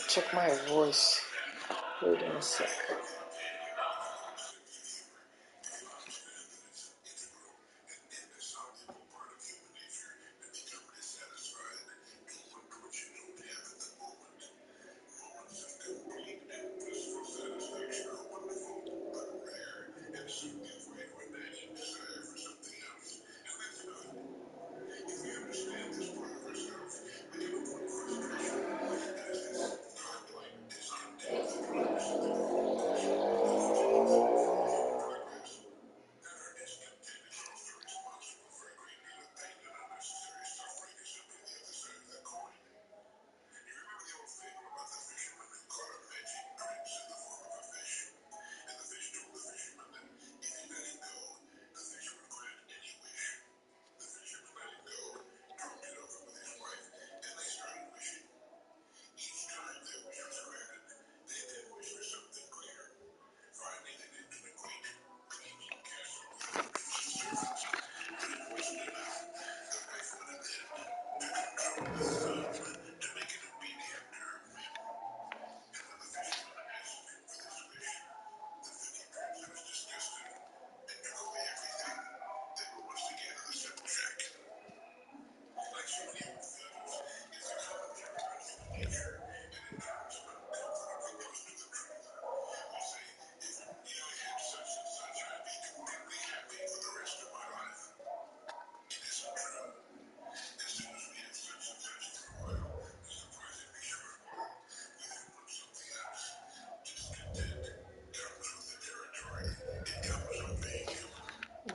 Check my voice. Hold on a sec.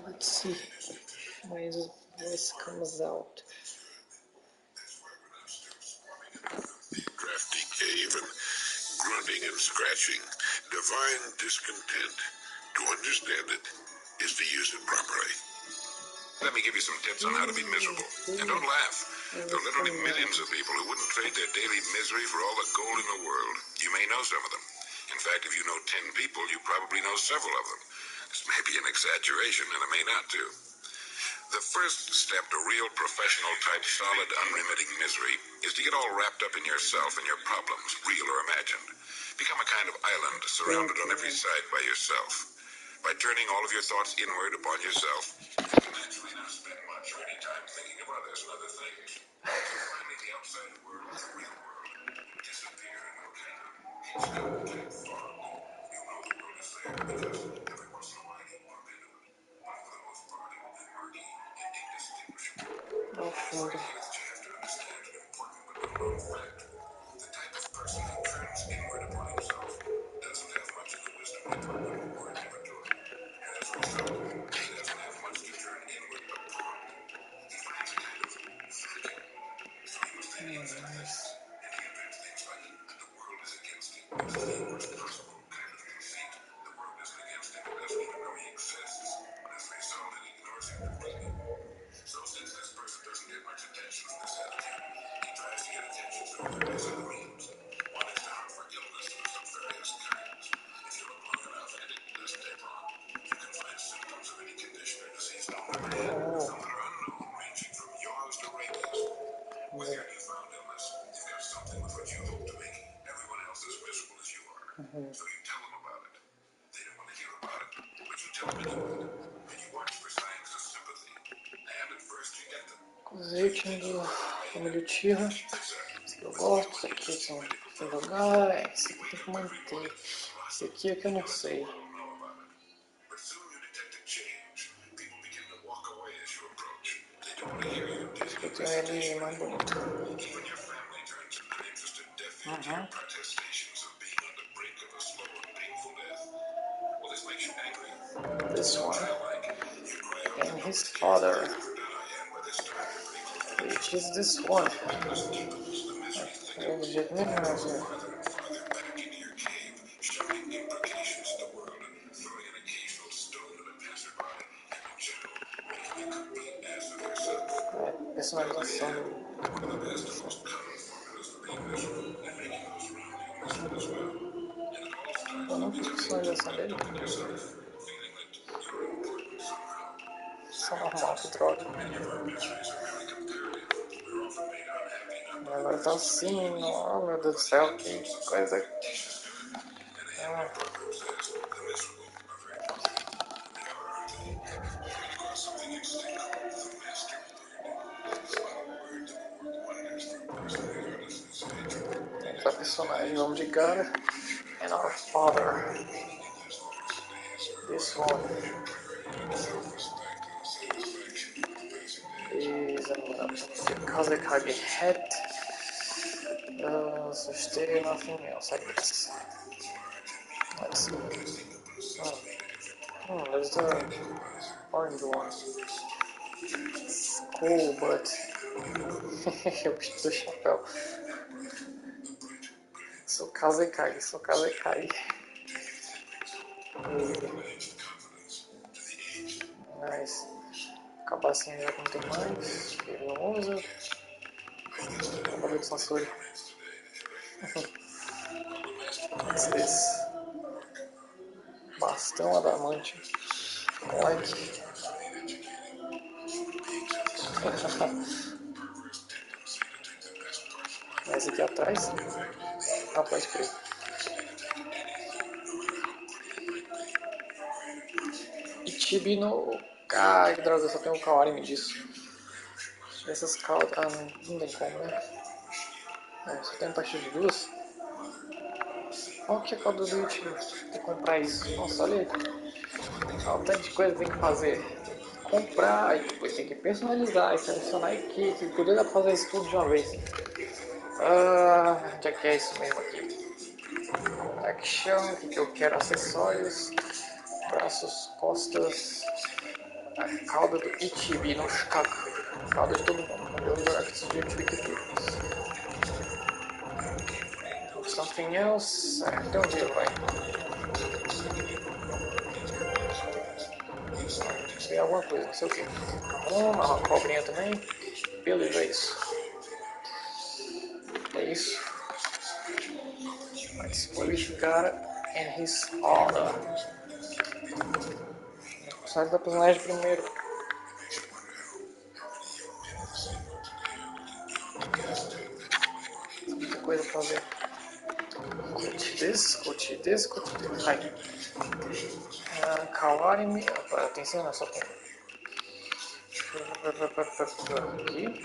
Let's see if my voice comes out. Drafty cave and grunting and scratching. Divine discontent. To understand it is to use it properly. Let me give you some tips on how to be miserable. And don't laugh. There are literally millions of people who wouldn't trade their daily misery for all the gold in the world. You may know some of them. In fact, if you know 10 people, you probably know several of them. This may be an exaggeration, and it may not too. The first step to real professional type solid unremitting misery is to get all wrapped up in yourself and your problems, real or imagined. Become a kind of island surrounded on every side by yourself. By turning all of your thoughts inward upon yourself, you can naturally not spend much or any time thinking of others and other things. Finally, the outside world, the real world, will disappear in a kind of pitch-dark fog. You know the world is there because every once in a while you bump into it. But for the most part, it will be murky and indistinguishable. Oh, Lord. Here that you have to understand an important but unknown fact. The type of person who turns inward upon himself doesn't have much of the wisdom to Coisete do família Tira. Esse aqui eu gosto, esse aqui assim, tem jogar, esse aqui tem que manter. Esse aqui é que eu não sei. Esse que eu tenho ele mais bonito. This one. And his father. Which is this one? Do jeito nenhum, assim. Personalização do... Eu não fiz personalização dele. Só normal, que droga. Agora tá assim, oh meu Deus do céu, que coisa. Essa personagem, nome de cara. And our father. This one. Is Kazekage hat. So still nothing else, I guess. Let's see. There's the orange one. It's cool, but eu gosto do chapéu. Sou Kazekage. Nice. Cabacinho já que não tem mais. Ele não usa. Acabei de censura. What's this? Bastão adamante. Like. Esse aqui atrás? Ah, pode crer. Ichibi no... Ah, que droga, eu só tenho um kawarimi disso. Essas caudas... Ah, não tem como, né? Só tem a partir de duas. Olha que é a cauda do Ichibi. Tem que comprar isso. Nossa, olha aí. Olha o tanto de coisa que tem que fazer. Comprar, e depois tem que personalizar e selecionar a equipe. Poder dar pra fazer isso tudo de uma vez. Já que é isso mesmo aqui. Action, o que eu quero? Acessórios, braços, costas, a cauda do Ichibi no Shikaku. Cauda de todo mundo. Eu vou jogar aqui esse Ichibi aqui. Something else. Tem um dia, vai. Tem alguma coisa, não sei o que. Uma cobrinha também. Beleza, é isso. É isso. Let's play with God and his order. Sai da personagem primeiro. Muita coisa pra fazer. Curti desse. Ai. Kawarimi. Atenção, não, só tem. Aqui.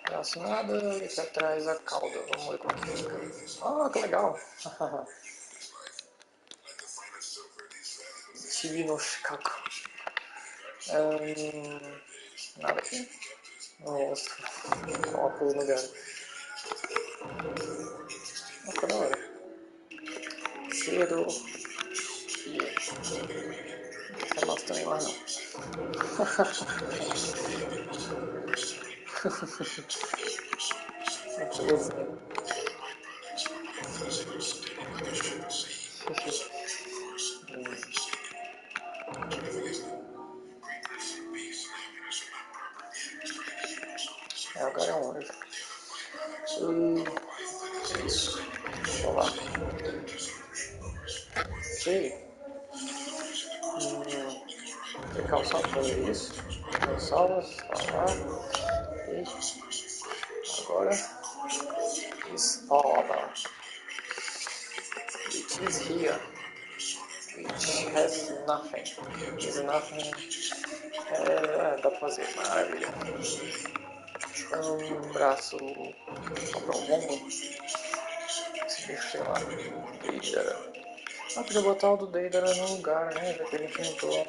Relacionada, e aqui atrás a cauda. Vamos ver como é que fica. Ah, que legal! Ichibi no Shikaku. Nada aqui. Nossa, uma coisa no lugar. Ficou da hora. Cedo. E. Não tem mais também mais não. Agora é onde? Isso. Deixa eu lá. Ok. Precaução para fazer isso. Salvas, salvar. E agora espada. It is here. Which has nothing. Is nothing. Dá pra fazer. Maravilha. Braço. Comprar um rombo. Esse bicho, sei lá. Deidara. Podia botar o do Deidara no lugar, né? Já que ele enfrentou.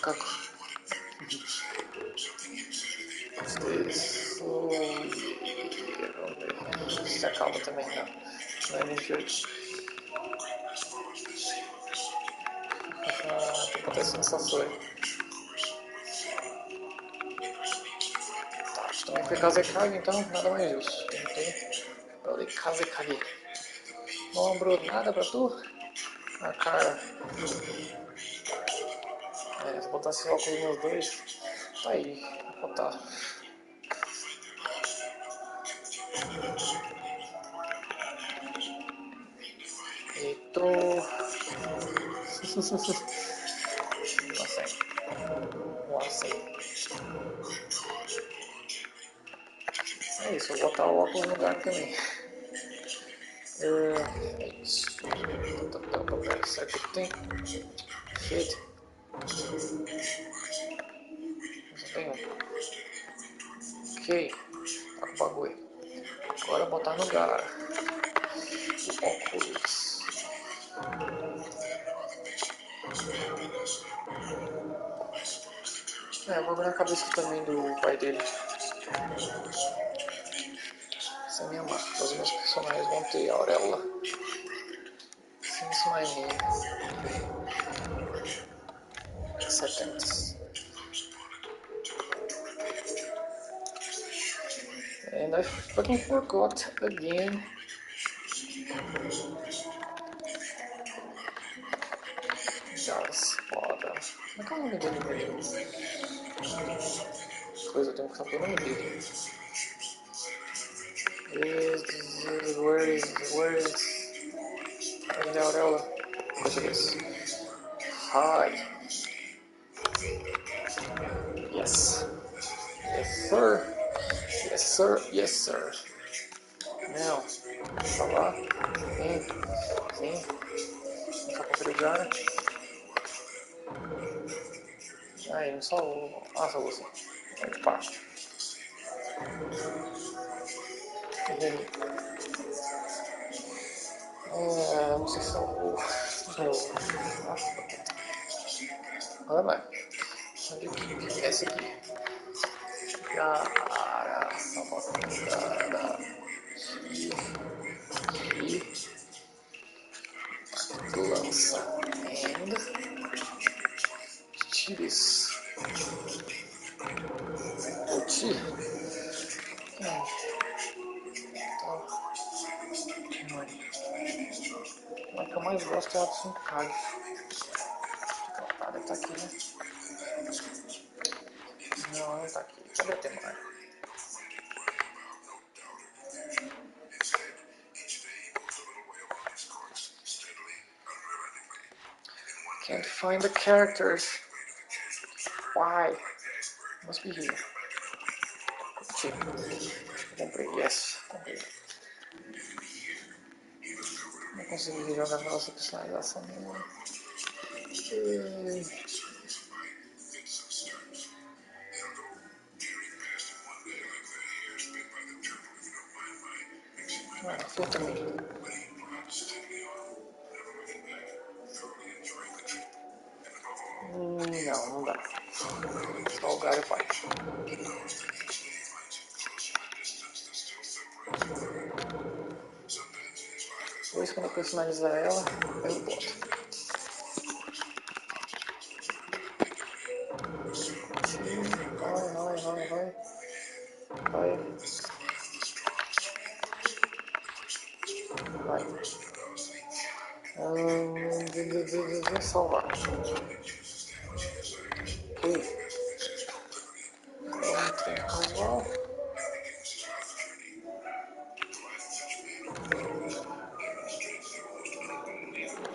Caco. Isso. Vamos ver. Se acalma também, não. Não é 28. Tem acontecendo essa flor. Tá, acho que também foi Kazekage, então nada mais justo. Tentei. Falei Kazekage. Não lembrou nada pra tu? Ah, cara. Se botasse óculos nos dois. Tá aí. Vou botar. Eita. Nossa. É isso, vou botar o óculos no lugar também. É isso. Certo que tem. Shit. Só tem um. Ok. Tá com o bagulho. Agora botar no lugar. O óculos. Eu vou ver na cabeça também do pai dele. Sem me amar. Todos os meus personagens vão ter auréola. Sim, isso não é minha. Acceptance. And I fucking forgot again. Das foda. Como é que é o nome dele mesmo? Coisa, eu tenho que saber o nome dele. Where is... Cadê a auréola? Deixa eu ver isso. Hi. Yes. Yes, sir. Yes, sir. Yes, sir. Não. Salvar. Sim. Sim. Não tá lugar. Ah, ele me salvou. Ah, salvou sim. Opa. Não sei se salvou. Olha mais. Onde que é esse aqui? Cara, salva cara. Aqui. Lança. And. Tiris. Uti. Então. O que eu mais gosto é a Hudson Card. Deve tá aqui, né? Não tá aqui. Cadê o Temar? Can't find the characters. Why? Must be here. Sim. Comprei, yes. Comprei. Não consegui jogar nossa personalização nenhuma. Foi também. Não dá. Só o galho pai. Depois quando eu personalizar ela, eu boto. Salvar. Ok. Vamos ter salvar.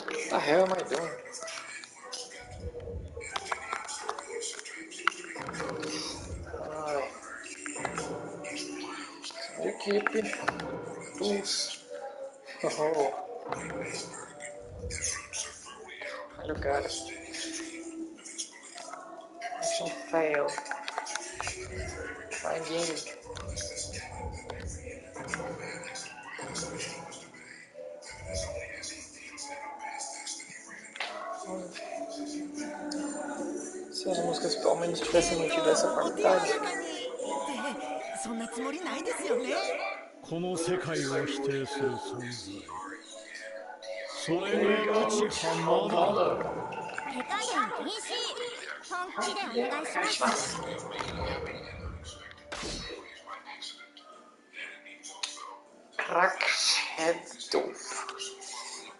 What the hell am I doing? Equipe. Tools. Oh. You got it. Mission failed. Try again. Se as músicas pelo menos tivessem mantido essa qualidade. そんなつもりないですよね。この世界を否定する存在、それが内浜だ。手加減禁止。本気でお願いします。Crackhead Doof.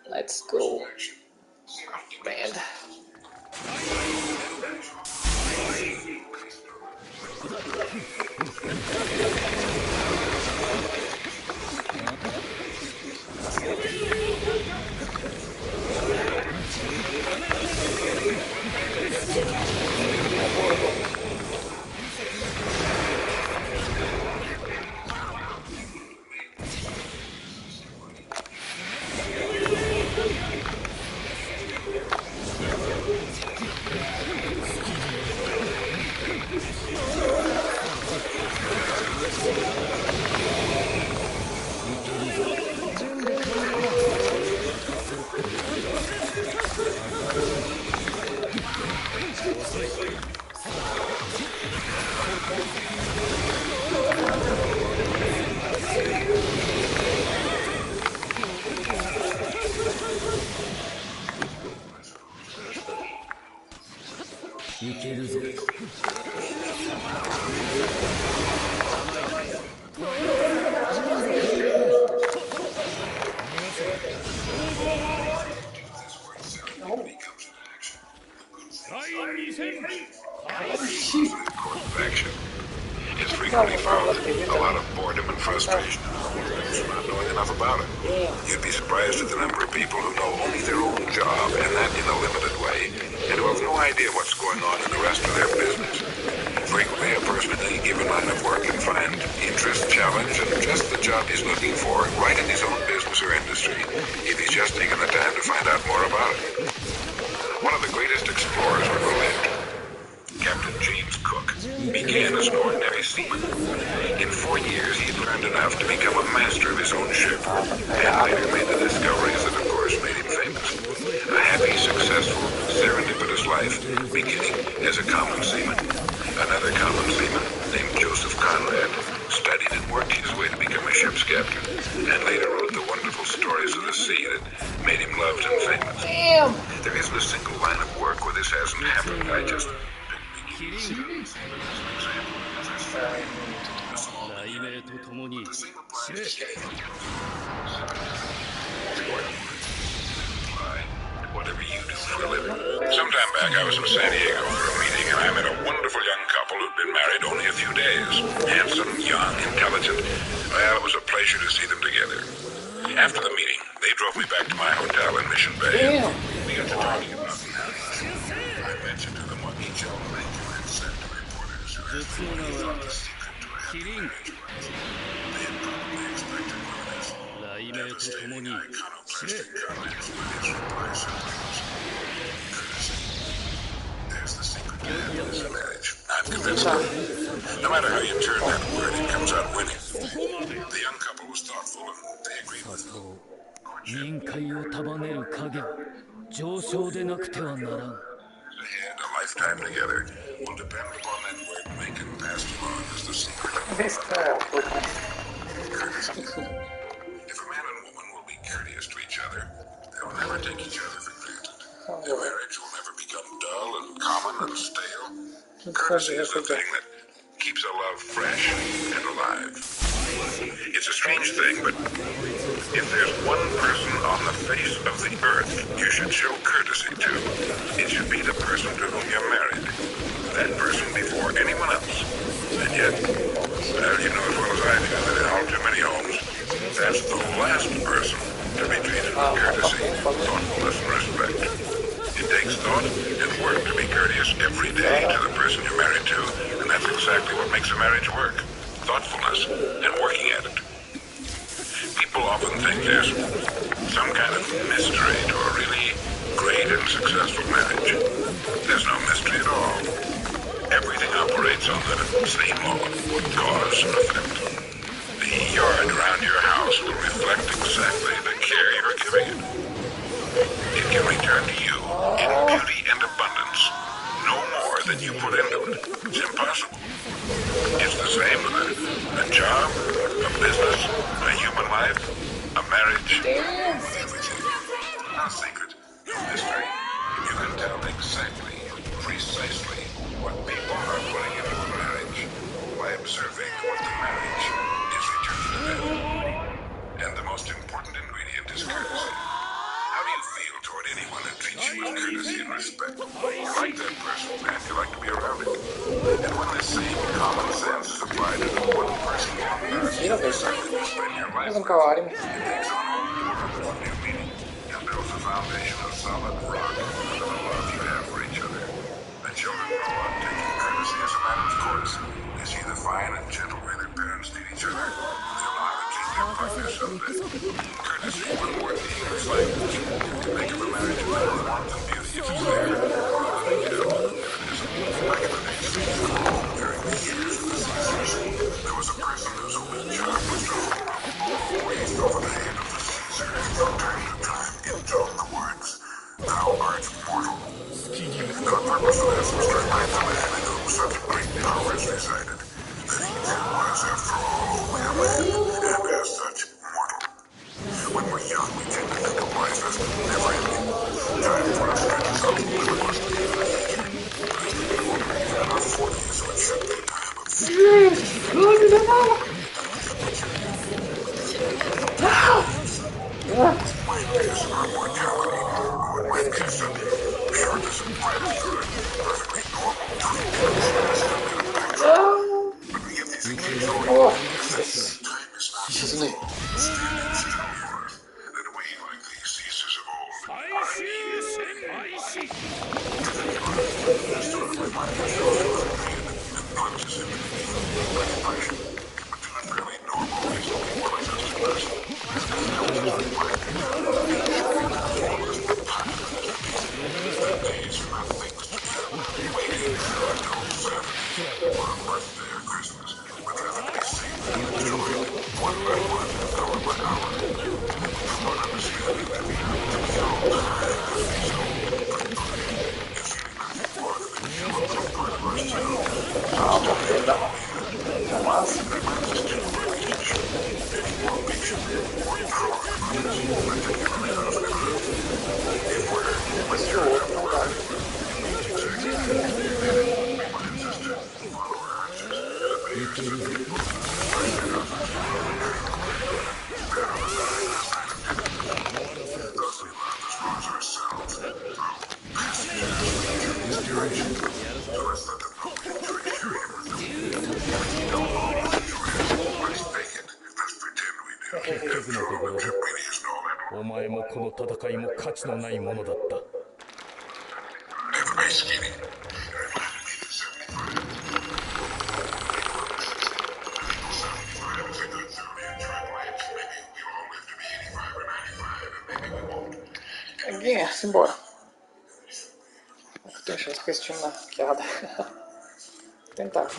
Let's go. Band. It's frequently found a lot of boredom and frustration from not knowing enough about it. You'd be surprised at the number of people who know only their own job, and that in a limited way, and who have no idea what's going on in the rest of their business. Frequently, a person in any given line of work can find interest, challenge, and just the job he's looking for right in his own business or industry, if he's just taken the time to find out more about it. One of the greatest explorers ever lived, Captain James Cook, began as an ordinary seaman. In 4 years, he had learned enough to become a master of his own ship, and later made the discoveries that, of course, made him famous. A happy, successful, serendipitous life, beginning as a common seaman. Another common seaman, named Joseph Conrad, studied and worked his way to become a ship's captain, and later wrote the wonderful stories of the sea that made him loved and famous. Damn! There isn't a single line of work where this hasn't happened. I just... 雷鳴とともに死ね。 Whatever you do for a living. Some time back, I was in San Diego for a meeting, and I met a wonderful young couple who'd been married only a few days. Handsome, young, intelligent. Well, it was a pleasure to see them together. After the meeting, they drove me back to my hotel in Mission Bay. We got to talking about them. I mentioned to them what each element had said to reporters who had thought the secret to a happy marriage was. They had probably expected one of this. Devastating, iconoclastic comments, but his reply simply was, Curtis, there's the secret to happiness in marriage. I'm convinced of it. No matter how you turn that word, it comes out winning. The young couple was thoughtful, and they agreed with me. 委員会を束ねる影は上昇でなくてはならん。 Ahead, a lifetime together will depend upon that word Macon passed along as the secret of This guy, courtesy. If a man and woman will be courteous to each other, they will never take each other for granted. Their marriage will never become dull and common and stale. Courtesy is the thing that keeps a love fresh and alive. It's a strange thing, but if there's one person on the face of the earth you should show courtesy to, it should be the person to whom you're married. That person before anyone else. And yet, as you know as well as I do, that in all too many homes, that's the last person to be treated with courtesy, thoughtfulness, and respect. It takes thought and work to be courteous every day to the person you're married to, and that's exactly what makes a marriage work. Thoughtfulness and working at it. People often think there's some kind of mystery to a really great and successful marriage. There's no mystery at all. Everything operates on the same law, cause and effect. The yard around your house will reflect exactly the care you're giving it. It can return to you in beauty and abundance, no more than you put into it. It's impossible. It's the same with a job, a business, a human life, a marriage, everything. No secret, no mystery. You can tell exactly, precisely what people are putting into a marriage by observing what the marriage is returning to them. And the most important ingredient is courtesy. How do you feel toward anyone who treats you with courtesy and respect? You like that person, and you like to be around it. And when this same common sense is applied to the one person on earth you exactly will spend your life with, it takes on a whole new meaning and builds a foundation of solid rock under the love you have for each other. The children grow up taking courtesy as a matter of course. They see the fine and gentle way their parents treat each other. They'll know how to treat their partner someday. Courtesy, one more thing in its language, can make of a marriage a better warmth and beauty if it's there, rather than hell if it isn't. Back in the days of during the years of the Caesars, there was a person whose only job was to wave over the head of the Caesar and from time to time intone the words, "Thou art mortal." And the purpose of this was to remind the man in whom such great powers resided that he too was, after all, only a man, and as such, mortal. When we're young, we tend to think of life as never-ending. Time for us stretches out limitless into the future. But as we get older, even in our 40s, which should be a time of fear, might guess our mortality, or it might be something shortest and brightest or a perfectly normal tweak in the spectrum. But we get these things time is not so long, standing still for us, that we, like these Caesars of old, are here. This sort of reminder fills you with pain and plunges into the deep like depression. But to a fairly normal, reasonably well-adjusted person, this can still just remind you that as the time is the days are not things to be waiting for until Saturday or a birthday or Christmas, but rather to be savored and enjoyed one by one, hour by hour. From one understanding that to be all time is so is really nothing more than a chemical part of ourselves. It reminds us too of our leadership, being more patient, more tolerant of others, particularly those we love. If we're mature enough to love anyone, it means exactly that. It reminds us to follow our answers and obey our certain people. Like that of that on the side of dinner. Those we love as well as ourselves through passages during this duration. So let's let them know we enjoy sharing it with them. And if we don't always enjoy it, let's fake it. Let's pretend we do. After all, the trip really isn't all that long. お前もこの戦いも価値のないものだった。 Have a nice skating. It reminded me that 75. People 75 is a good, thoroughly enjoyable age. Maybe we'll all live to be 85 or 95, and maybe we won't. Ninguém, simbora. Eu tenho chance com esse time na piada. Tentar. An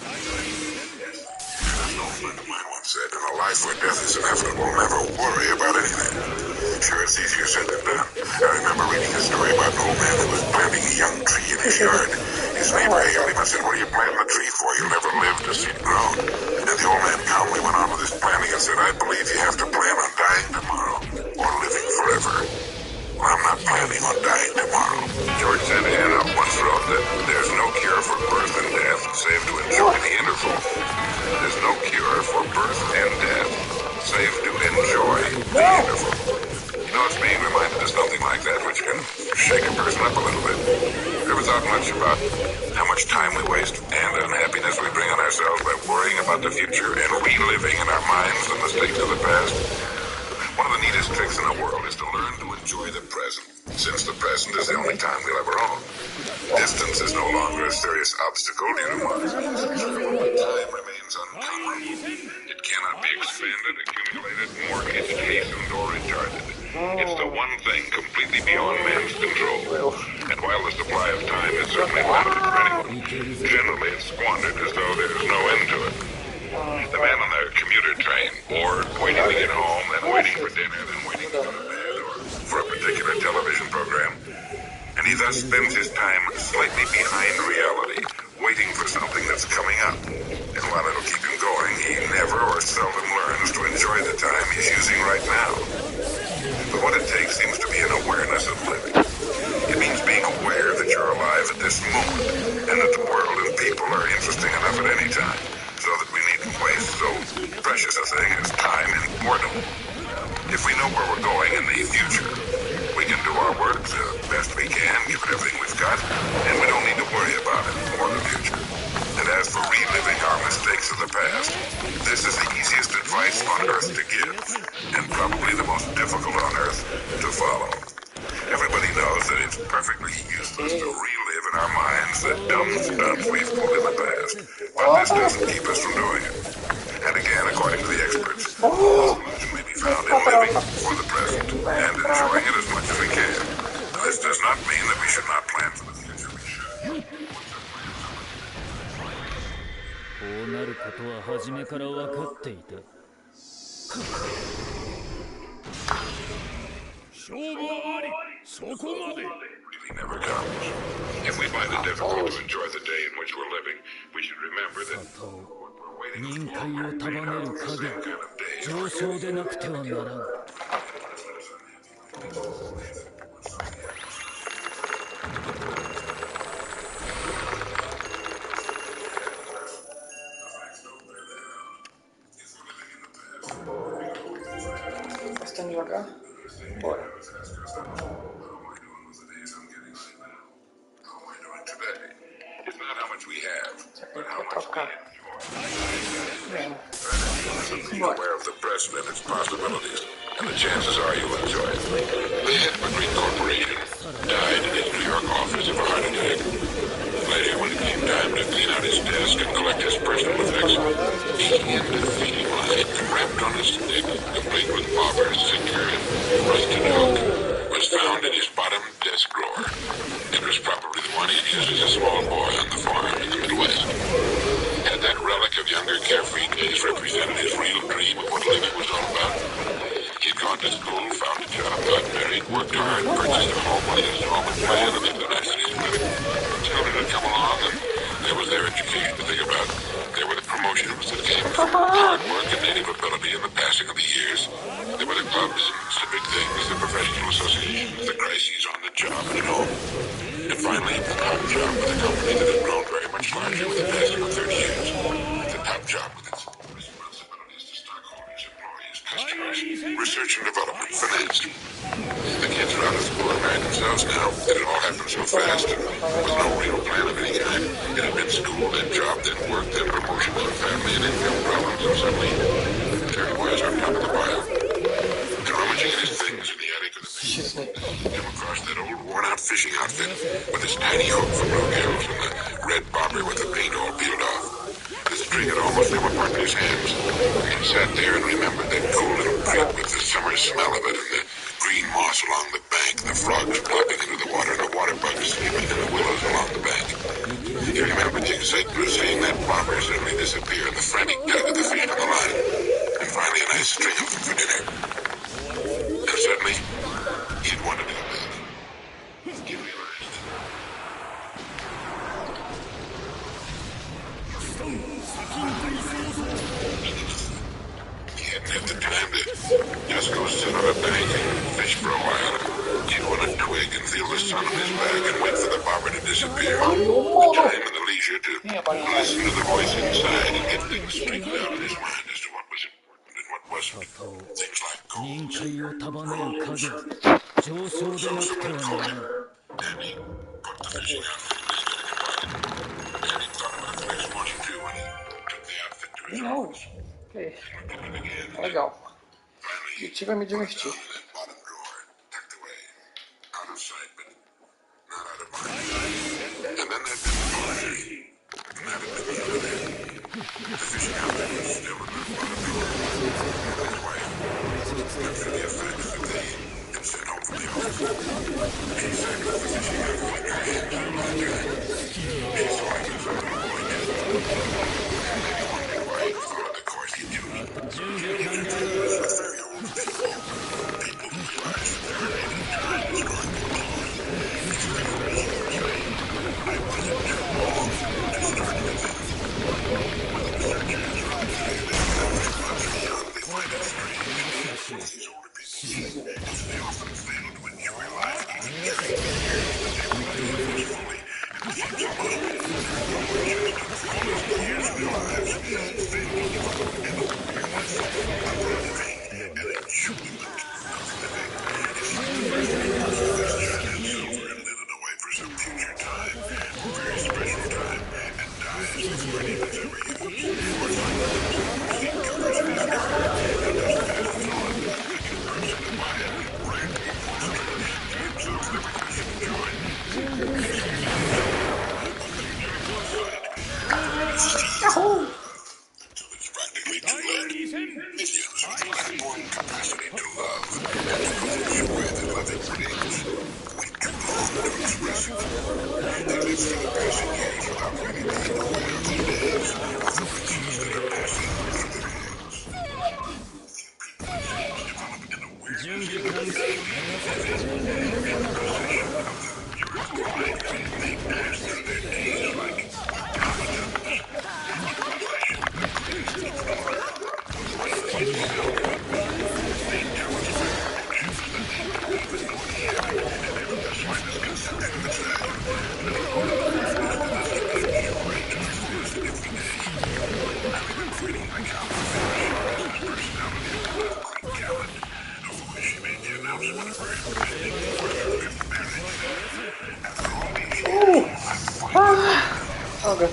old friend of mine once said, in a life where death is inevitable, never worry about anything. Sure, it's easier said than done. I remember reading a story about an old man who was planting a young tree in his yard. His neighbor hailed him and said, "What are you planting a tree for? You'll never live to see it grow." And the old man calmly went on with his planting and said, "I believe you have to plan on dying tomorrow, or living forever. Well, I'm not planning on dying tomorrow." George Santayana once wrote that there's no cure for birth and death save to enjoy the interval. There's no cure for birth and death thought much about how much time we waste and unhappiness we bring on ourselves by worrying about the future and reliving in our minds the mistakes of the past? One of the neatest tricks in the world is to learn to enjoy the present, since the present is the only time we'll ever own. Distance is no longer a serious obstacle due to modern civilization. Time remains unconquerable. It cannot be expanded, accumulated, mortgaged, hastened, or retarded. It's the one thing completely beyond man's control. And while the supply of time is certainly limited for anyone, generally it's squandered as though there's no end to it. The man on the commuter train, bored, waiting to get home, then waiting for dinner, then waiting to go to bed, or for a particular television program. And he thus spends his time slightly behind reality, waiting for something that's coming up. And while it'll keep him going, he never or seldom learns to enjoy the time he's using right now. But what it takes seems to be an awareness of living. It means being aware that you're alive at this moment, and that the world and people are interesting enough at any time, so that we needn't waste so precious a thing as time in boredom. If we know where we're going in the future, we can do our work the best we can, give it everything we've got, and we don't need to worry about it or the future. And as for reliving our mistakes of the past, this is the easiest advice on earth to give, and probably the most difficult on earth to follow. Everybody knows that it's perfectly useless to relive in our minds the dumb stunts we've pulled in the past, but this doesn't keep us from doing it. And again, according to the experts, the solution may be found in living for the present and enjoying it as much as we can. This does not mean that we should not plan for the future. We should. こうなることは初めから分かっていた。勝負はあり、そこまで。Really never comes. If we find it difficult to enjoy the day in which we're living, we should remember that what we're waiting 忍 for 界を may 束ね not る be the 影 same kind of day. 上昇でなくてはならん。Bastante devagar. Bora. It's not how much we have, but how Vou much we tocar. enjoy. Being aware of the present and its possibilities, and the chances are you'll enjoy it. The head of a great corporation died in his New York office of a heart attack. Later, when it came time to clean out his desk and collect his personal effects, he handed a feeding line wrapped on a stick, complete with bobbers, sinker, and rusted hook, was found in his bottom desk drawer. It was probably the one he'd used as a small boy on the farm in the Midwest. Had that relic of younger carefree days represented his real dream of what living was all about? He'd gone to school, found a job, got married, worked hard, purchased a home with an installment plan, and lived the niceties of living. Children had come along, and there was their education to think about. There were the promotions that came from hard work and native ability and the passing of the years. There were the clubs and civic things, the professional associations, the crises on the job and at home. And finally, the top job with a company that had grown very much larger with the passing of 30 years. The top job with its responsibilities to stockholders, employees, customers, research and development, finance. The kids are out of school and married themselves now. It had all happened so fast, and with no real plan of any kind. It had been school, then job, then work, then promotion, then family and income problems, and suddenly there he was on top of the pile. And rummaging in his things in the attic of the basement, came across that old worn-out fishing outfit with its tiny hook for bluegills and the red bobber with the paint all peeled off. The string had almost come apart in his hands. He sat there and remembered that cool little creek with the summer smell of it and the green moss along the bank, the frogs plopping into the water and the water bugs sleeping in the willows along the bank. He remembered the excitement of seeing that bobber suddenly disappear and the frantic tug of the fish on the line. And finally a nice string of them for dinner. And suddenly, he'd wanted to go back. He realized. He hadn't had the time to just go sit on a bank and fish for a while. He'd want a twig and feel the sun on his back and wait for the bobber to disappear. The time and the leisure to listen to the voice inside and get things straightened out in his mind as to what was important and what wasn't. Things like 忍 goals, 界を束ねる影上昇でなくてはならん。and he put the fishing outfit Não, que é isso? Tá legal. E tive a me divertir. Droga.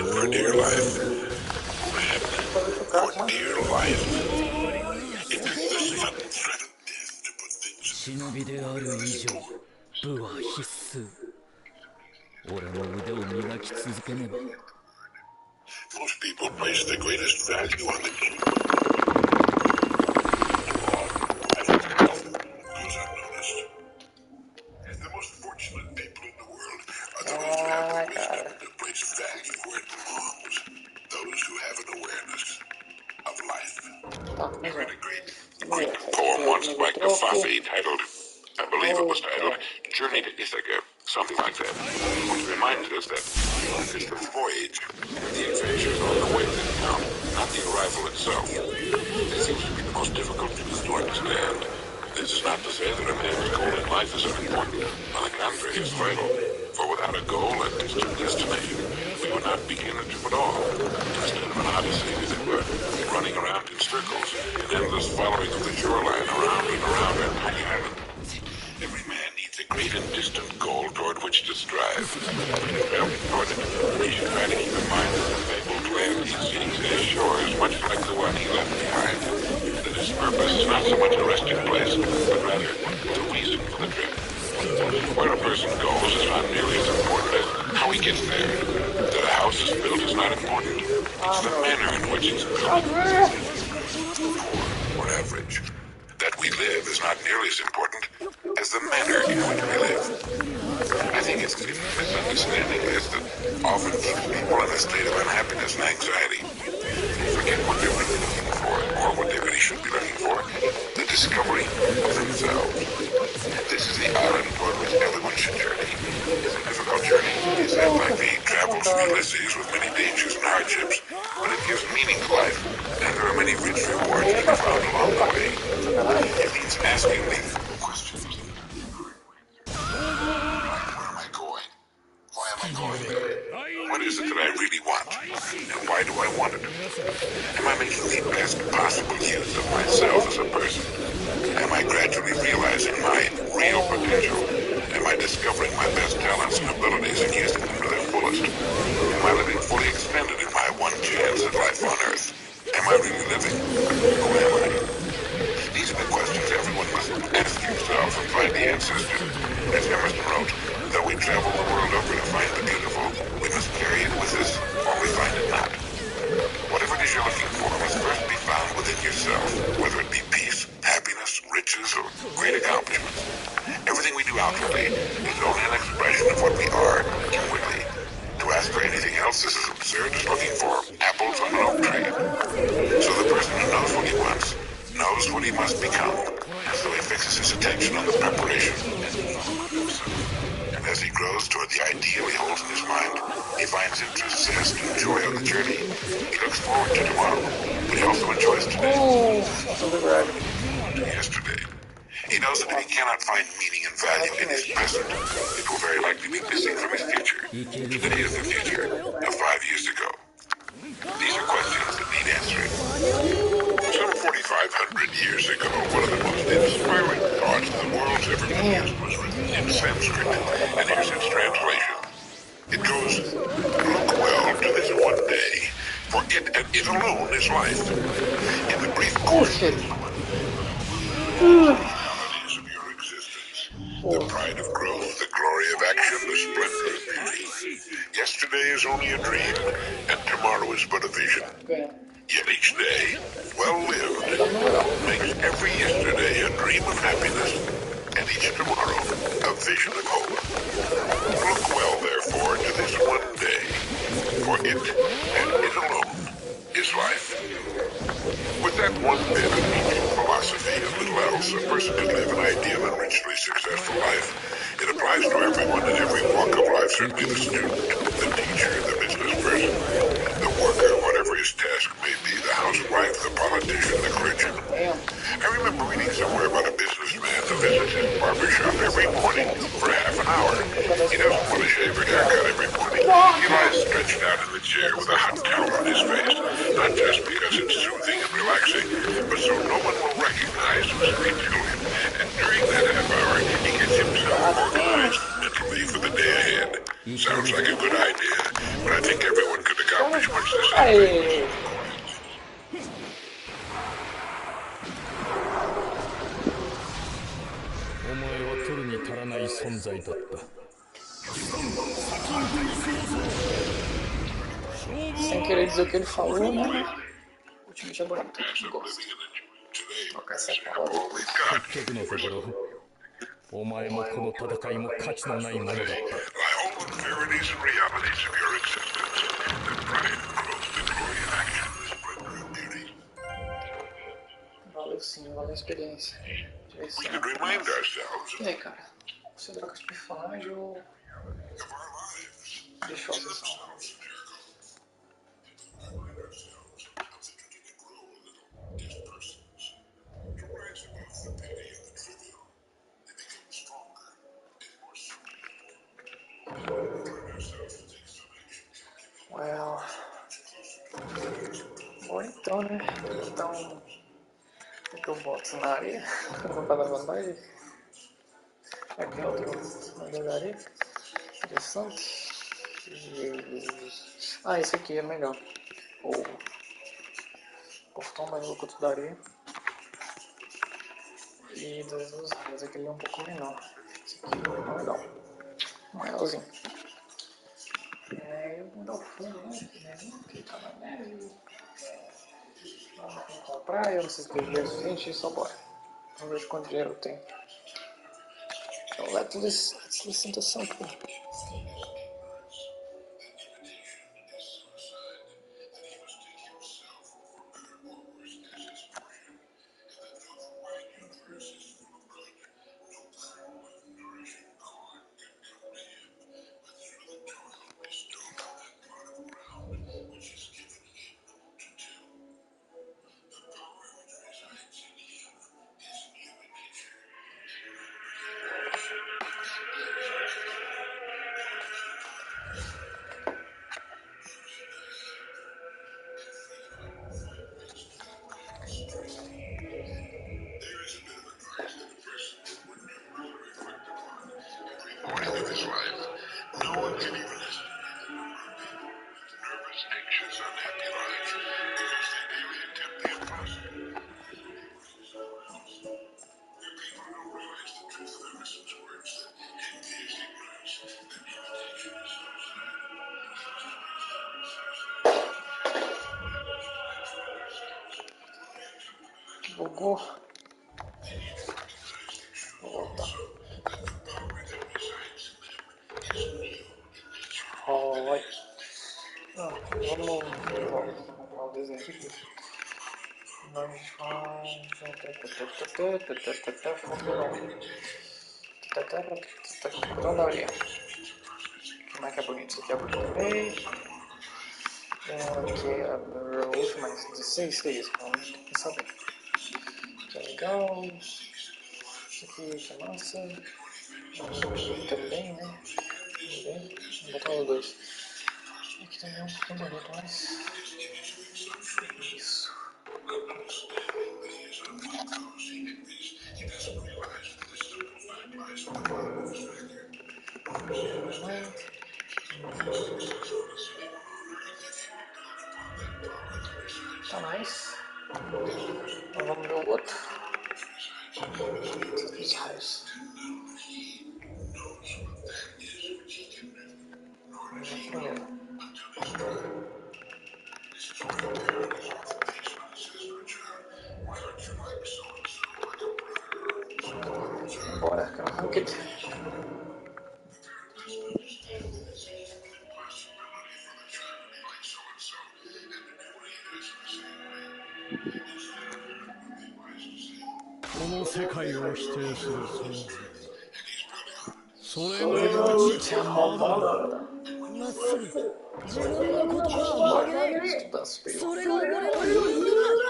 For dear life. For dear life. If there's a sudden threat of death to put things 忍びである以上、武は必須。俺の腕を磨き続けねば。most people place the greatest value on the key. Goes unnoticed. The most fortunate people in the world are those who have the wisdom to place value where it belongs. Those who have an awareness of life. I read a great poem once by Kafafi titled, I believe it was titled, Journey to Ithaca, something like that, which reminded us that it's the voyage and the adventures on the way that count, not the arrival itself. This seems to be the most difficult truth to understand. This is not to say that a man's goal in life is unimportant. On the contrary, it's vital. For without a goal, a distant destination, we would not begin a trip at all. Instead of an odyssey, as it were, running around in circles, an endless following of the shoreline around and around our tiny island. Every man needs a great and distant goal toward which to strive. And in traveling toward it, he should try to keep in mind that the fabled land he seeks at his shore is much like the one he left behind. That his purpose is not so much a resting place, but rather the reason for the trip. Where a person goes is not nearly as important as how he gets there. That a house is built is not important. It's the manner in which it's built. Or average. That we live is not nearly as important as the manner in which we live. I think it's a misunderstanding is that often keeps people in a state of unhappiness and anxiety. They forget what they're really looking for, or what they really should be looking for, the discovery of themselves. This is the island toward which everyone should journey. It's a difficult journey. It's like the travels of Ulysses with many dangers and hardships, but it gives meaning to life, and there are many rich rewards to be found along the way. It means asking the questions. Where am I going? Why am I going there? What is it that I really want? And why do I want it? Am I making the best possible use of myself as a person? Am I gradually realizing my real potential? Am I discovering my best talents and abilities and using them to their fullest? Am I living fully extended in my one chance at life on Earth? Am I really living? Who am I? These are the questions everyone must ask himself and find the answers to. As Emerson wrote, though we travel the world over to find the beautiful, we must carry it with us, or we find it not. Whatever it is you're looking for must first be found within yourself, whether it be peace, happiness, riches, or great accomplishments. Everything we do outwardly is only an expression of what we are inwardly. To ask for anything else is as absurd as looking for apples on an oak tree. So the person who knows what he wants knows what he must become, and so he fixes his attention on the preparation and himself. And as he grows toward the ideal he holds in his mind, he finds interest, zest, and joy on the journey. He looks forward to tomorrow, but he also enjoys today. To yesterday. He knows that if he cannot find meaning and value in his present, it will very likely be missing from his future. Today is the future of 5 years ago. These are questions that need answering. Some 4,500 years ago, one of the most inspiring thoughts the world's ever produced was written in Sanskrit, and here's its translation. It goes, look well to this one day, for it and it alone is life. In the brief course of realities of your existence, the pride of growth, the glory of action, the splendor of beauty. Yesterday is only a dream, and tomorrow is but a vision. Yet each day, well lived, makes every yesterday a dream of happiness, and each tomorrow a vision of hope. Look well, therefore, to this one day, for it, and it alone, is life. With that one bit of ancient philosophy and little else, a person could live an ideal and richly successful life. It applies to everyone in every walk of life, certainly the student, the teacher, the business person, the worker, whatever his task may be, the housewife, the politician, the clergyman. I remember reading somewhere about a businessman who visits his barber shop every morning for half an hour. He doesn't want to shave or haircut every morning. He lies stretched out in the chair with a hot towel on his face, not just because it's soothing and relaxing, but so no one will recognize who's sitting to him. And during that half hour, he gets himself organized mentally for the day ahead. Sounds like a good idea, but I think everyone could accomplish much the same thing. Sem querer dizer o que ele falou, né? O time já bonito. Gosto. Trocar essa palavra. 結局のところ、お前もこの戦いも価値のないものだった。All the verities and realities of your existence, the pride, growth, the glory of action, the splendor of beauty. Valeu sim, valeu a experiência. We could remind ourselves E aí, cara? Você troca de personagem ou of our lives. deixou a sessão? Well, bom então, né? Então, o que eu boto na areia? Não tá levando mais? Aqui é outro na areia. Interessante. Ah, esse aqui é melhor. O portão mais louco da areia. E das duas áreas, aquele é um pouco menor. Esse aqui é legal. Maiorzinho. Eu vou dar o fundo, né? Que tá na neve. Vamos pra praia, não sei se tem dinheiro suficiente, só bora. Vamos ver quanto dinheiro eu tenho. Então, let's listen to something. jogo. Vou voltar. Oi. Vamos ao deserto. Nós vamos dar olhada. Que mais que é bonito? Isso aqui é bonito também. Aqui é a Rose, mais 16 que é isso? Vamos pensar bem. Aqui é legal. Isso aqui é massa. Aqui também, né? Vamos ver. Vou botar os dois. Aqui também é um pouquinho bonito, mas. Isso. Tá nice. Agora vamos ver o outro. Os raios. Primeiro. Bora, ranked.この世界を否定する存在、それがうちはまだ。まっすぐ自分の言葉は曲げねえ。それが俺の人道だ。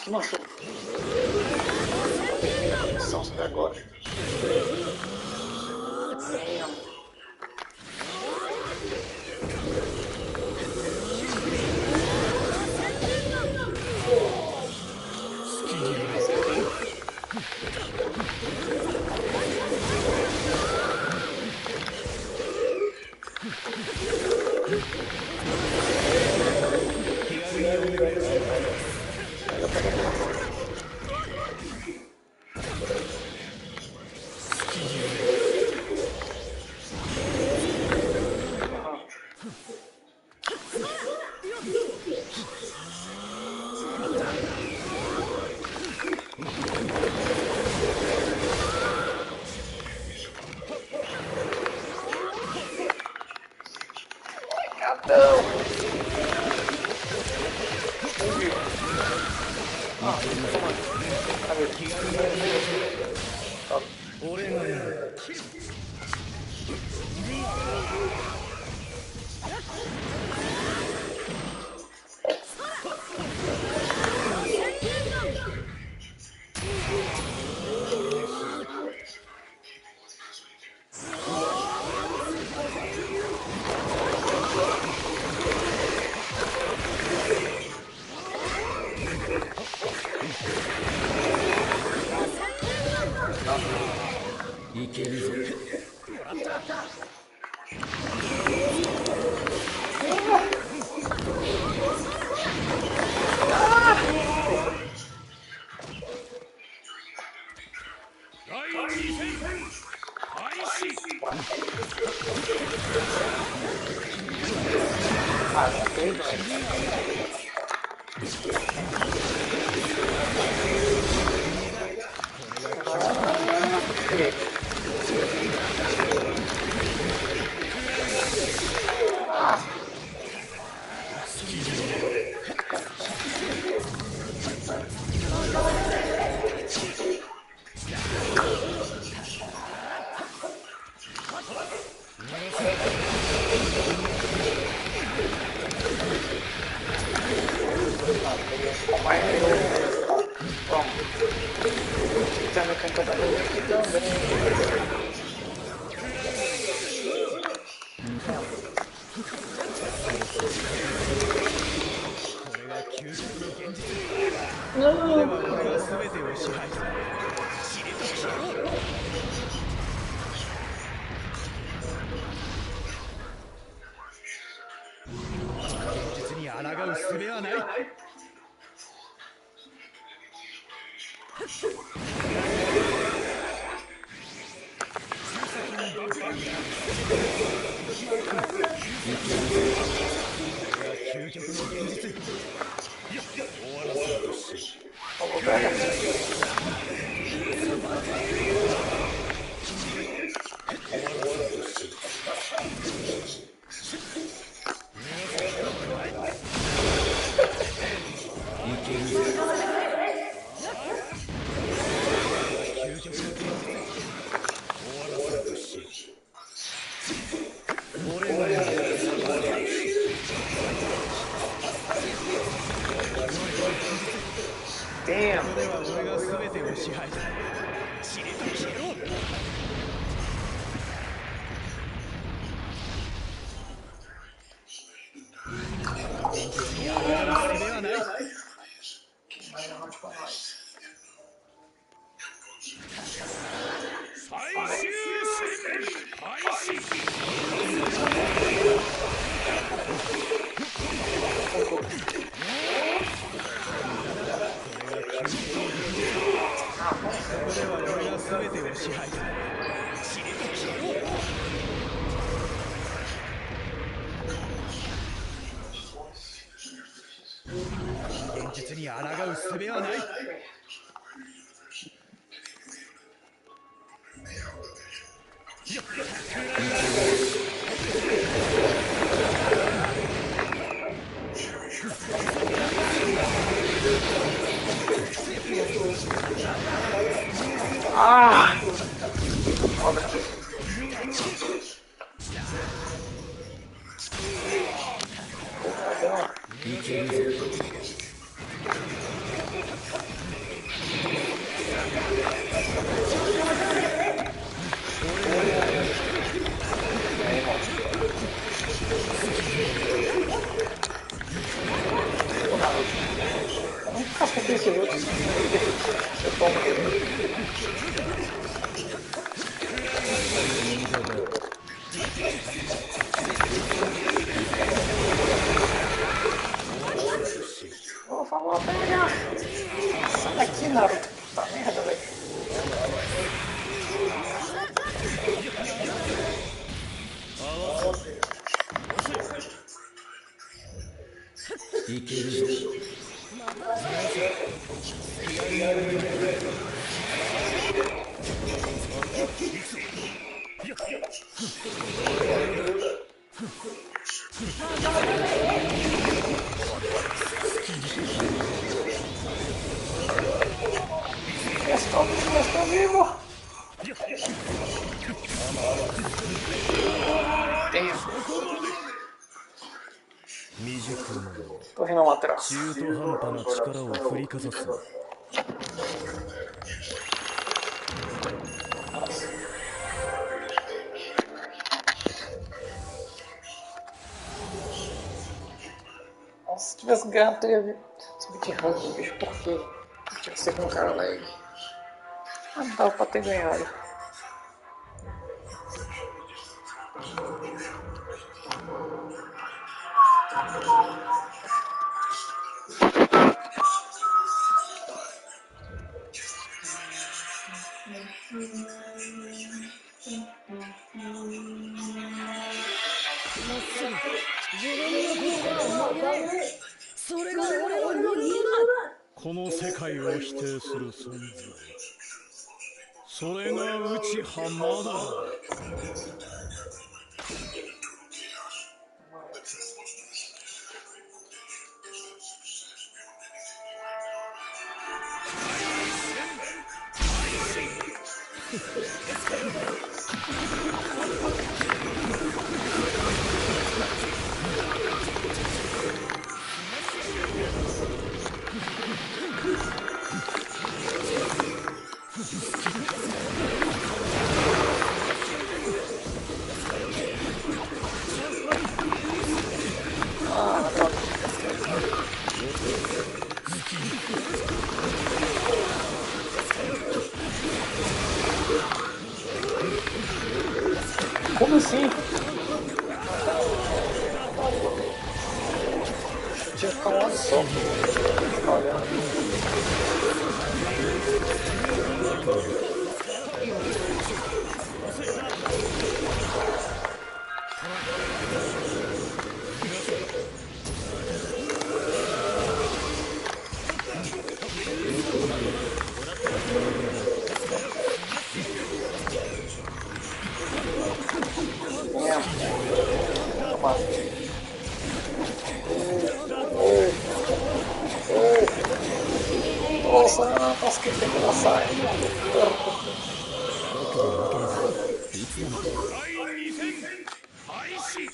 Que machucou. São agora. 究極の現実。終わらせようとし。Damn. ここでは俺が全てを支配だ。しれと消えろ。現実に抗う術はない。最終戦開始。ここでは俺が全てを支配だ。しれと消えろ。現実に抗う術はない。ああ。いけるぞ。Por favor, pega! Sai daqui, Naruto. Puta merda, velho. Estou vivo! Tô rindo uma traça. 中途半端な力を振りかざす。Nossa, se tivesse gato, eu ia subir de rank do bicho, porque tinha que ser com um cara lag. Ah, não dava pra ter ganhado. Nossa, この世界を否定する存在、それが内浜だ。Como assim? Tinha que ficar um lado só. Olha. おさん助けてください。第2戦開始。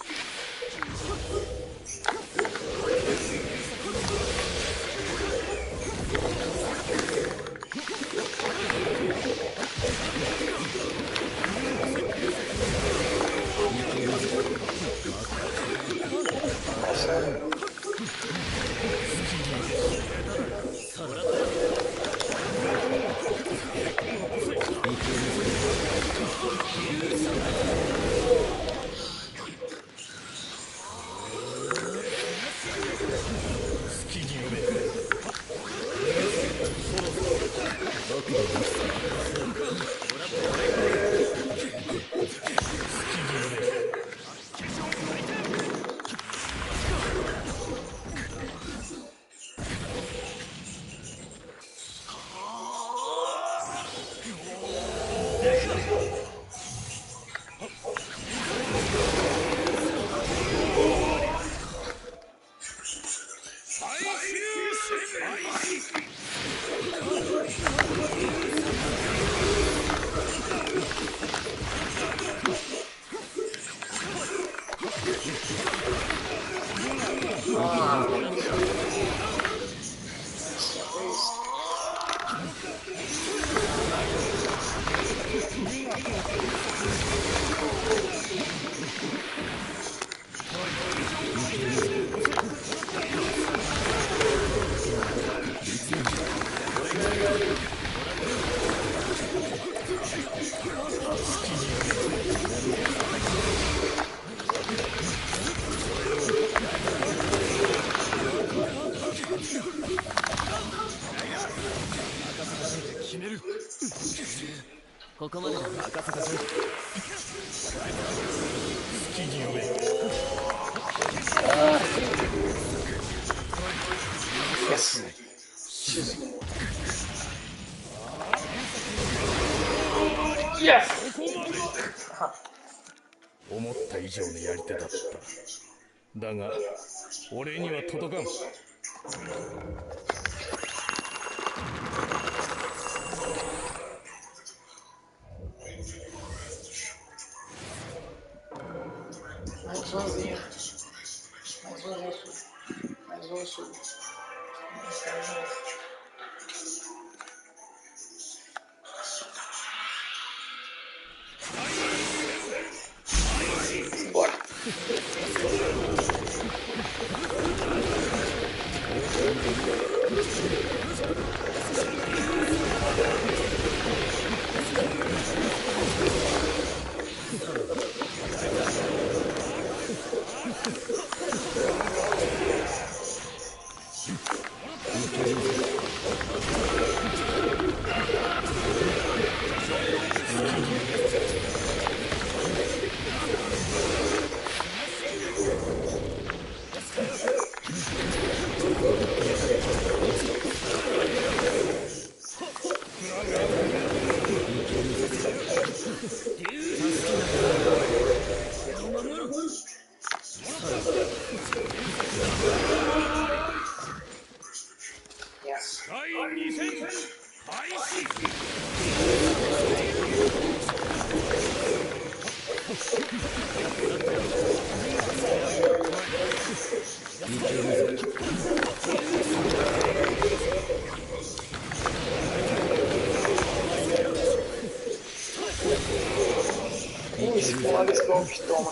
ここまでだ。任せたぜ。好きに呼べ。Yes. 思った以上のやり手だった。だが俺には届かん。Mais umzinho. Mais um azul. Mais um azul. Bora. Yes. 第2戦開始。Esse com esse golpe toma.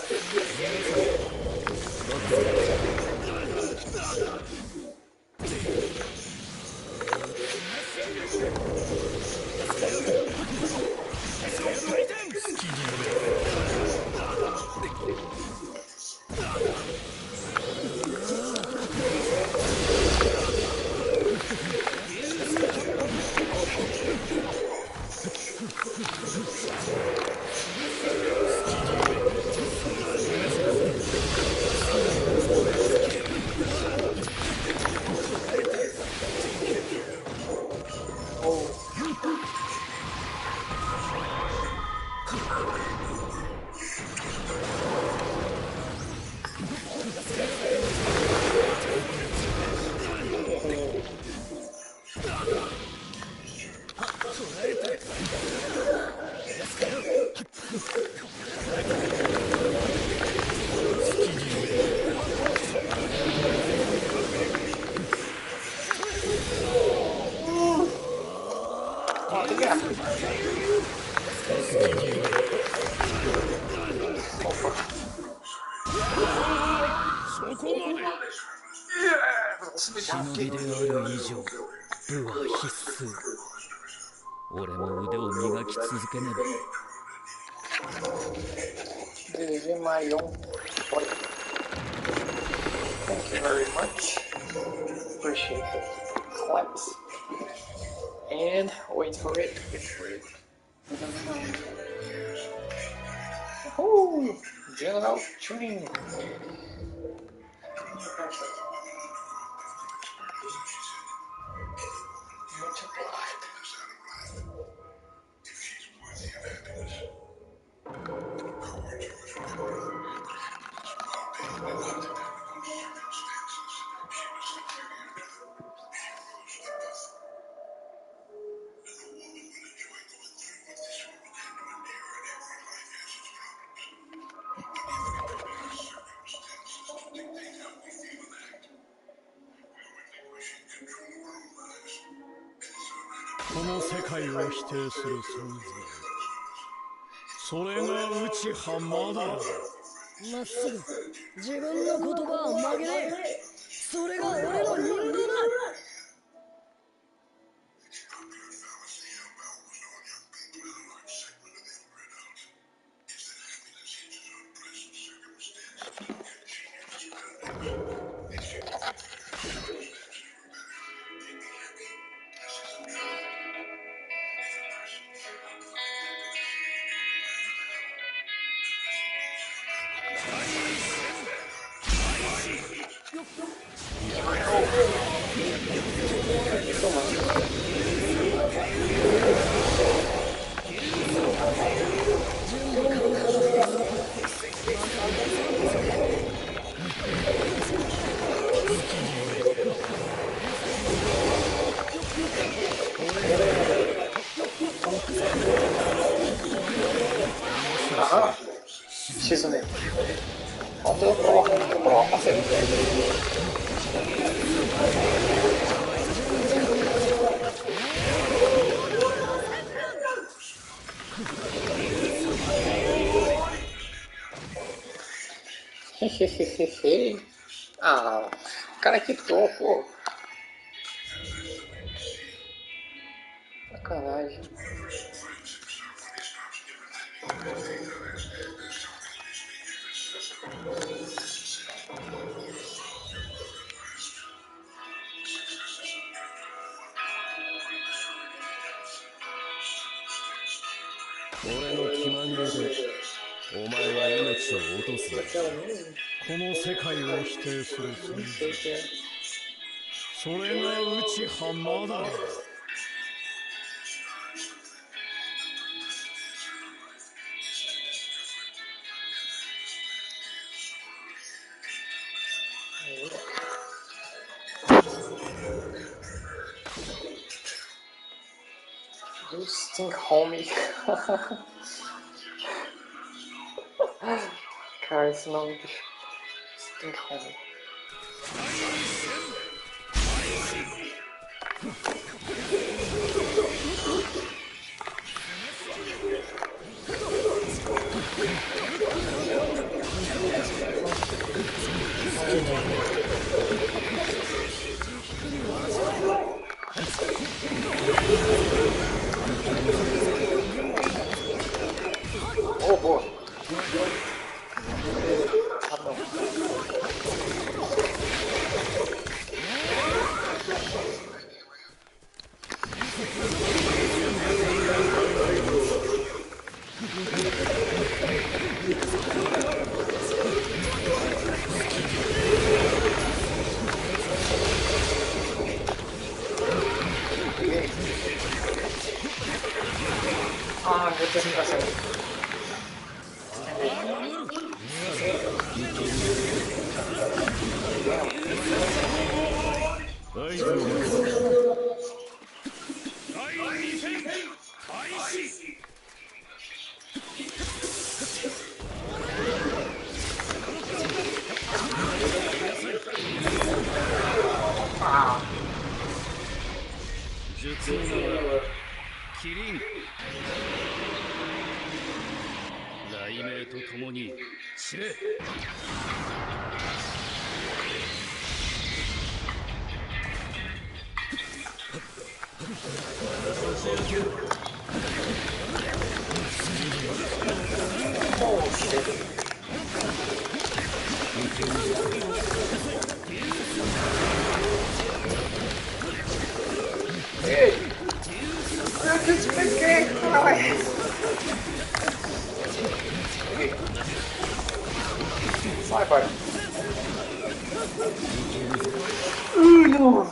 そこまで。忍びである以上武は必須。俺も腕を磨き続けねば。GG Mario. Thank you very much. Appreciate it. Claps. And wait for it. Ooh, general tuning. Multiplied.この世界を否定する存在、それが内葉まだ。まっすぐ自分の言葉を曲げねえ。それが俺の人道だ。Ajá. Sí, son de... Otro trabajo hacer. Hehehehe. Ah, cara, que topo. Sacanagem.俺の気まぐれでお前は命を落とすのだ。この世界を否定する存在、それが内葉まだ。You stink, homie. Cara, esse nome, bicho. Stink, homie. Oh, boa. Ah, não. Ah, vou ter que passar. Ah. 術の名はキリン。雷鳴とともに散れ。Ei! Eu te expliquei, caralho! Sai, pai! No!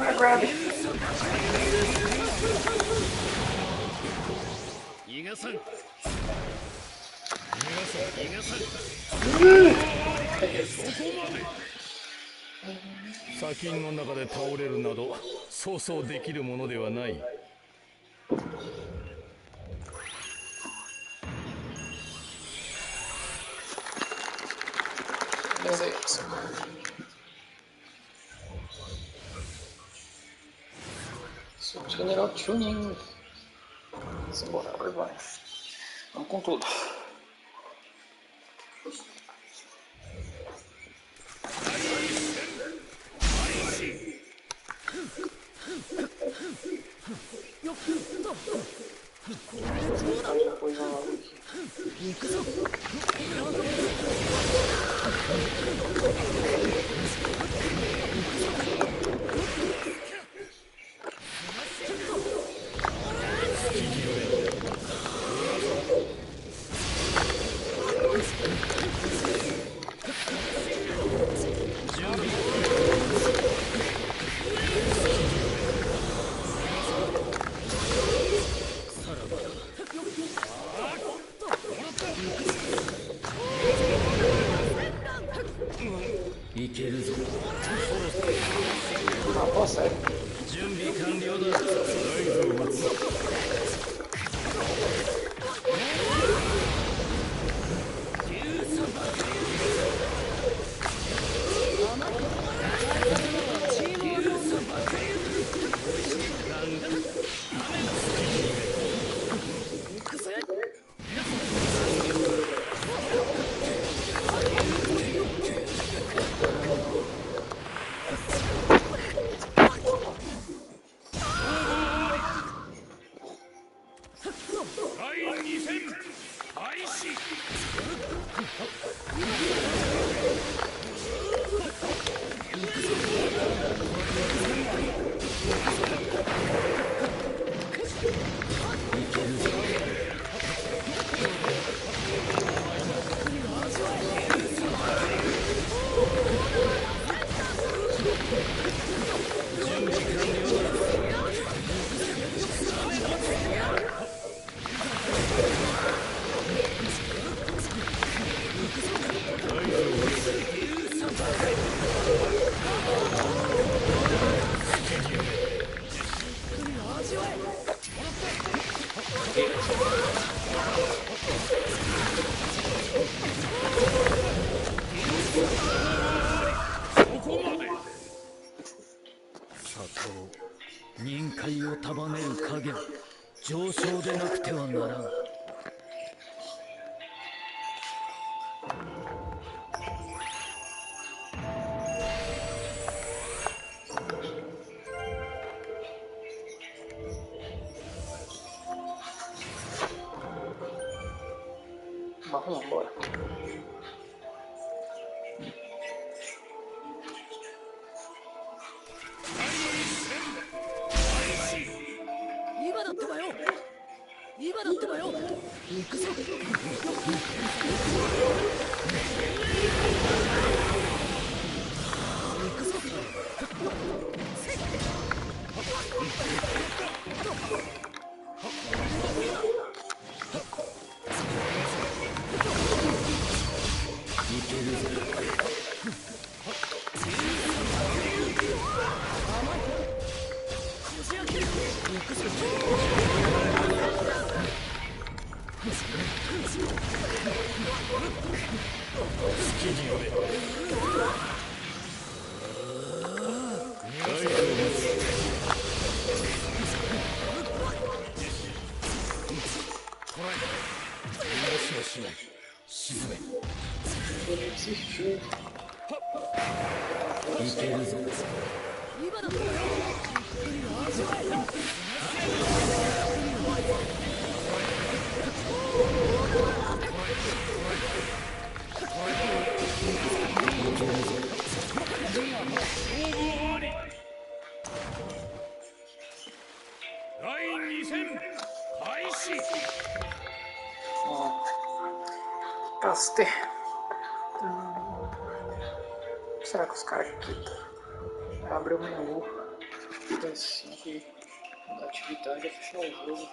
I grab it! 逃がさん。逃がさん。砂金の中で倒れるなどそうそうできるものではない。General Tuning. Simbora, vai. Vamos com tudo.任界を束ねる影は上昇でなくてはならん。Mas vamos embora. Insistiu. いけるぞ。第2戦開始。Pasti. Será que os caras aqui abrem o menu assim que da atividade é fechar o jogo?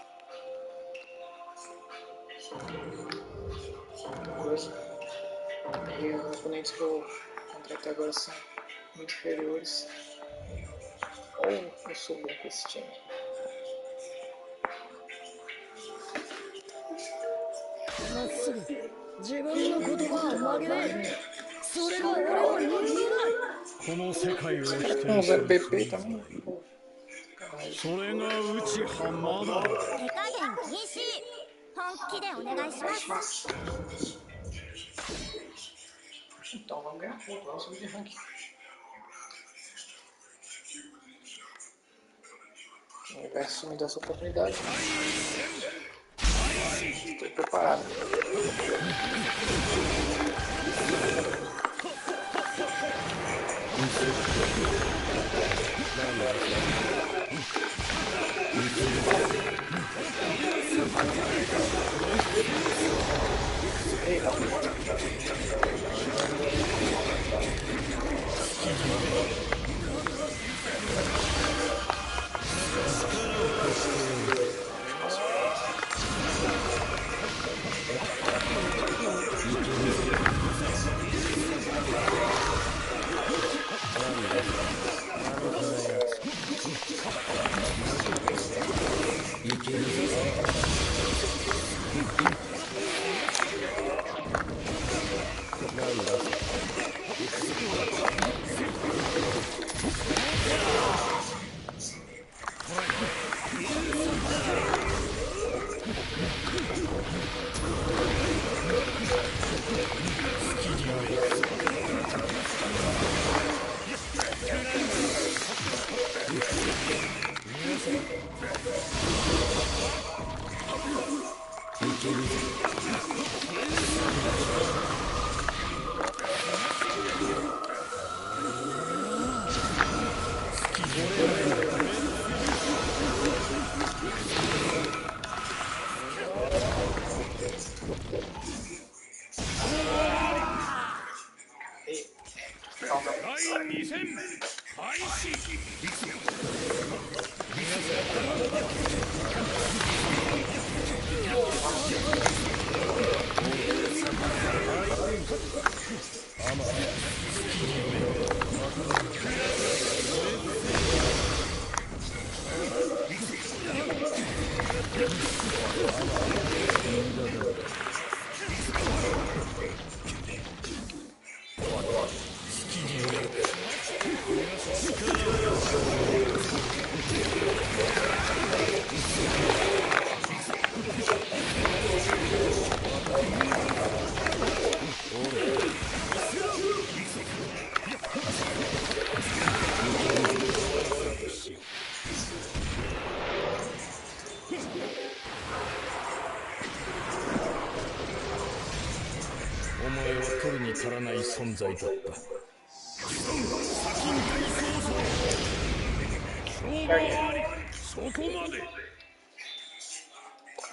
Coisa. E os oponentes que eu encontrei até agora são muito inferiores. Ou eu sou bom com esse time. まっすぐ自分の言葉を曲げねえ。それが俺の人間だ。この世界を否定す Vamos る ver BP também. それが内浜だ。手加減禁止。本気でお願いします。 Então vamos ganhar ponto, vamos subir de ranking. O universo me dá essa oportunidade. Estou preparado.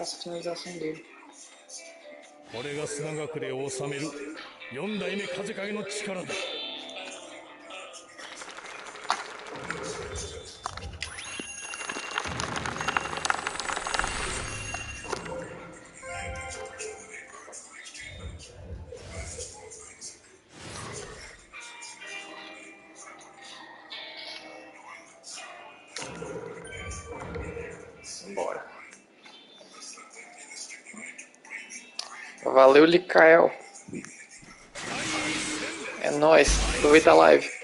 Essa finalização dele. これが砂隠れを治める4代目風影の力だ。Bora. Valeu, Likael. É nóis. Aproveita a live.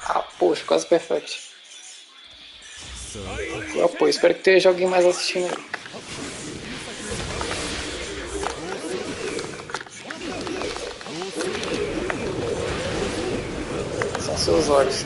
Ah, poxa, quase perfeito. Pô, espero que tenha alguém mais assistindo aí. São seus olhos.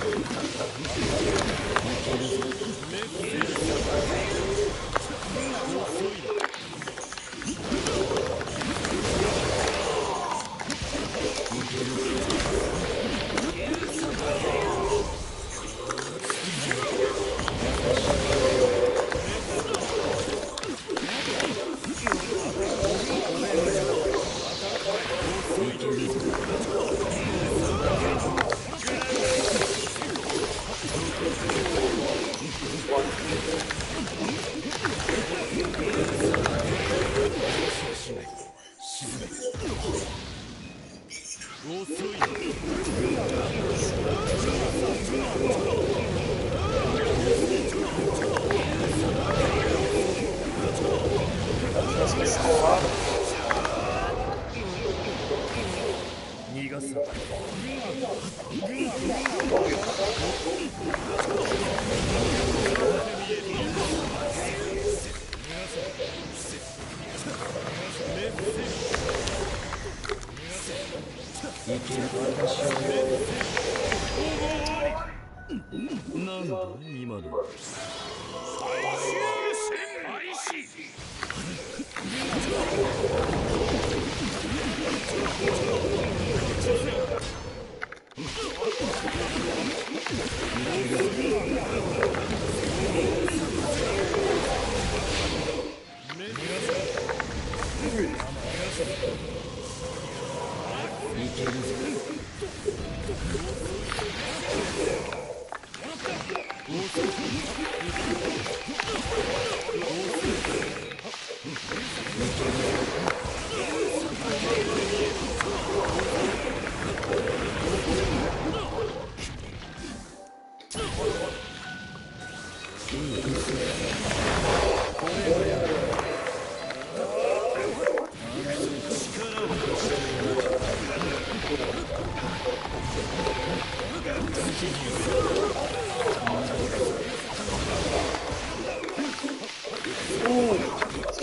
なんだ今の。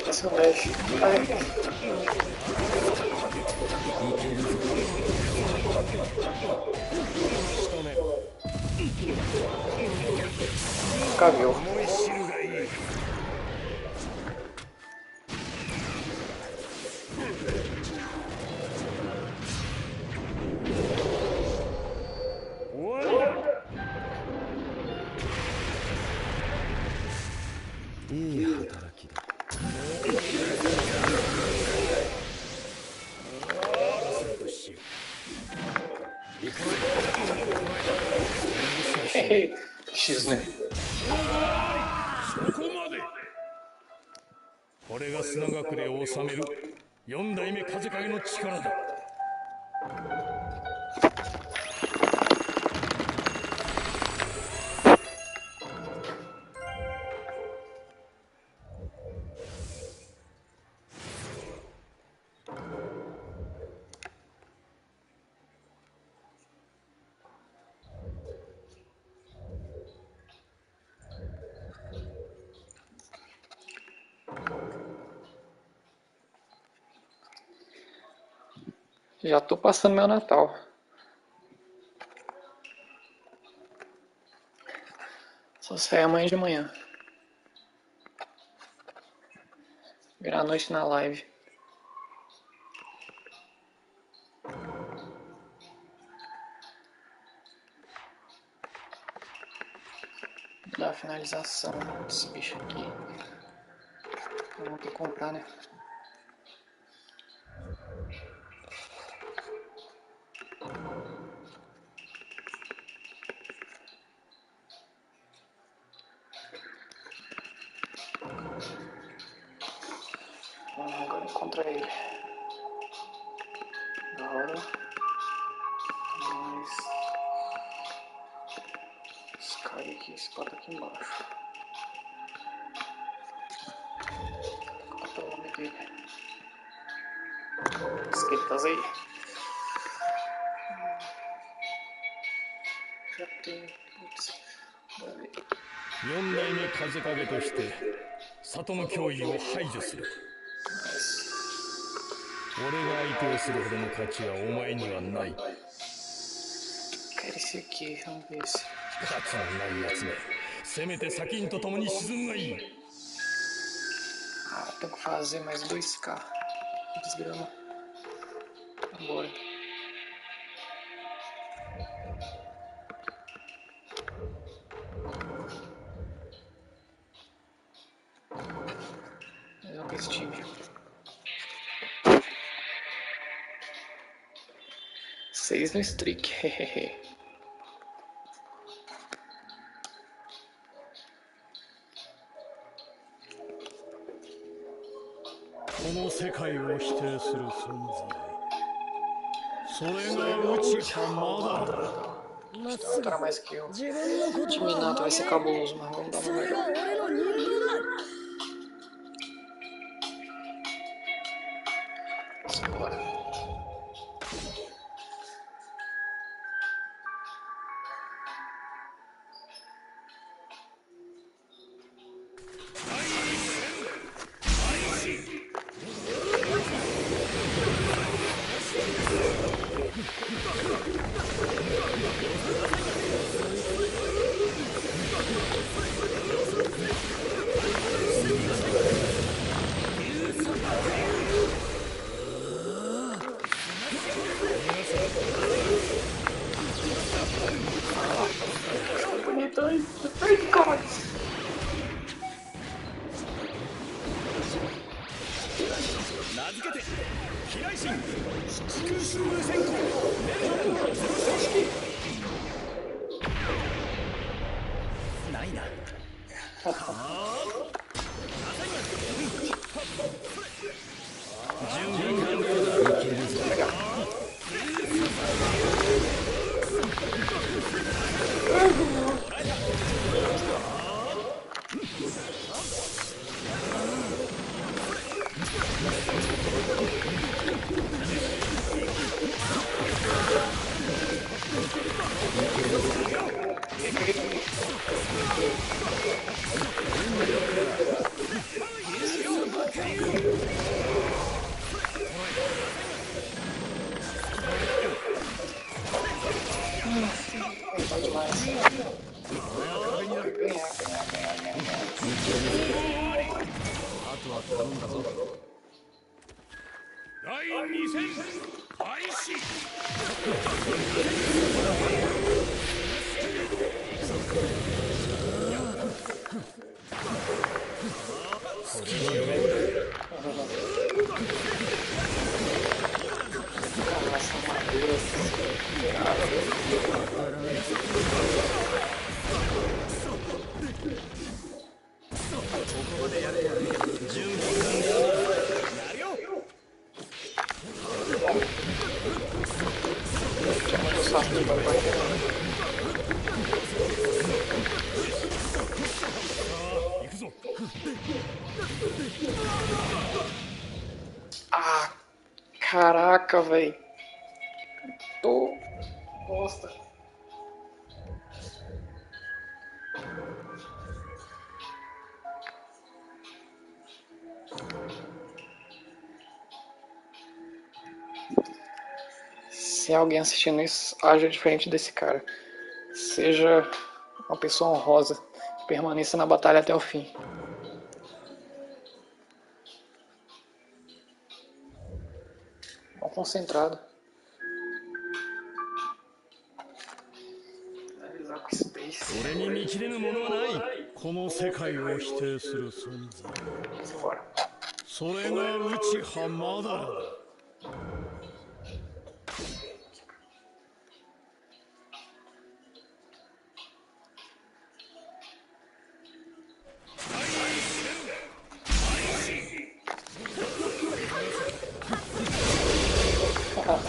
Esse mexe. Caviou. X ね。そこまで。これが砂隠れを治める四代目風影の力だ。Já tô passando meu Natal. Só sai amanhã de manhã. Virar a noite na live. Da finalização desse bicho aqui. Eu vou ter que comprar, né? Agora encontra ele. Agora. Mais. Esse cara aqui, esse pato aqui embaixo. escritas aí. Já tem. Putz. Bora ver. 四代目風影として里の脅威を排除する。俺が相手をするほどの価値はお前にはない。 Quero esse aqui, vamos ver esse. 価値のないやつめ、せめて砂金と共に沈むがいい。 Ah, tenho que fazer mais 2k. Desgrama. Agora. Vamos com esse time. 6 no streak, hehehe. この世界を否定する存在、それが内浜だ。まっ Não すぐ entrar mais que eu. 自分の言 Time 葉を Nato vai 曲 ser げ cabuloso, mas vamos dar そ uma れが melhor. 俺の人道だ。 Bora. Bonito, hein? Ai, caralho. 名付けて飛来神地空襲風閃光連続ゼロ式ないな。準備完了だ。いけるぞ。第2戦開始。 Ah, caraca, velho. Tô bosta. Se alguém assistindo isso, haja diferente desse cara. Seja uma pessoa honrosa. Permaneça na batalha até o fim. Mal concentrado. Finalizar com Space. 俺に見切れぬものはない。この世界を否定する存在、 Bora. それが内浜だ。 Ah,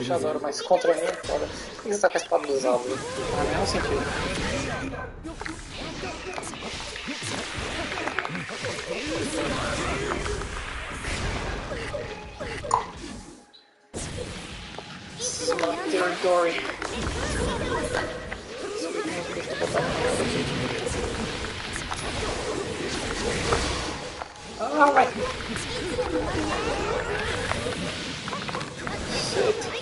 puxadora, mas contra mim é foda. Por que você tá com a espada dos alvos? Não faz o menor sentido. Smart territory. Alright. Shit.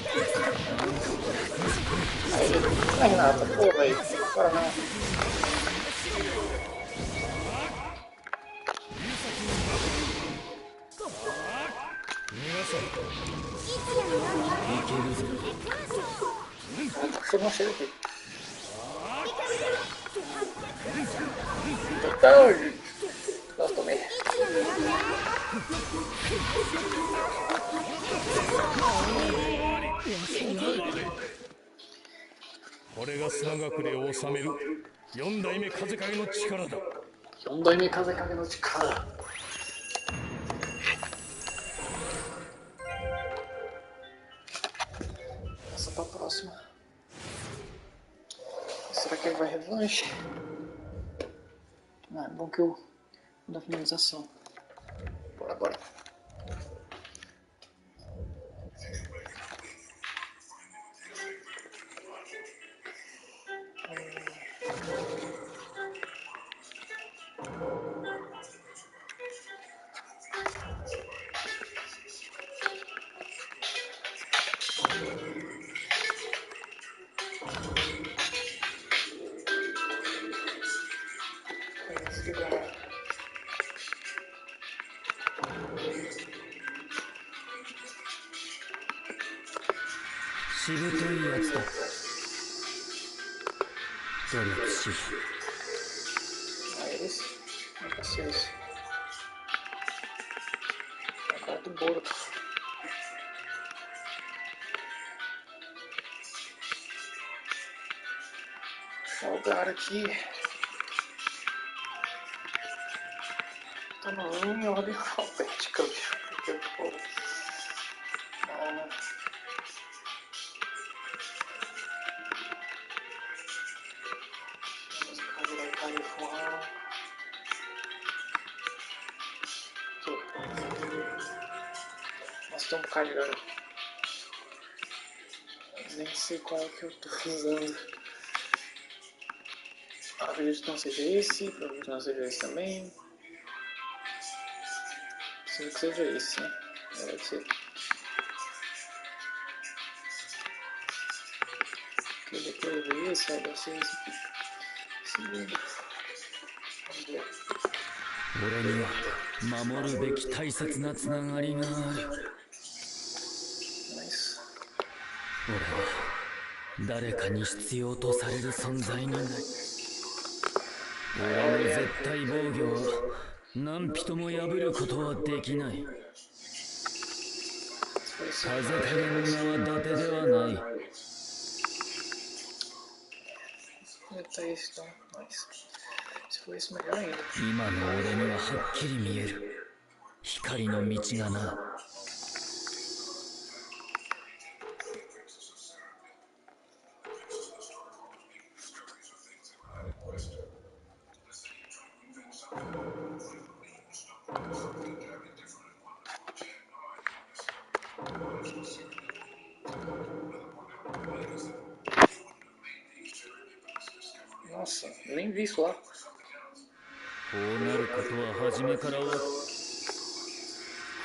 Aí, não é nada, pô, velho. Agora não. Puxa, não chega aqui. Então, nós também. これが砂隠れを治める四代目風影の力だ。4代目風影の力。Passa pra próxima. Será que ele vai revanche? Ah, é bom que eu vou dar finalização. Bora, bora. Desligar. しぶといやつだ。努力しろ。Mas não preciso. Agora do bolo. Deixa eu lugar aqui. Tá em ordem alfabética, bicho. Porque eu tô. Nós estamos carregando. Nem sei qual que eu tô usando. Acredito que não seja esse, provavelmente não seja esse também. Preciso que seja esse, né? Deve ser. Porque depois veio esse, aí deve ser esse aqui. Segundo. Vamos ver. 俺には守るべき大切なつながりがある。俺は誰かに必要とされる存在にない。俺の絶対防御は何人も破ることはできない。風影の名は伊達ではない。今の俺にははっきり見える。光の道がな。Nossa, nem vi isso lá. こうなることは初めからこ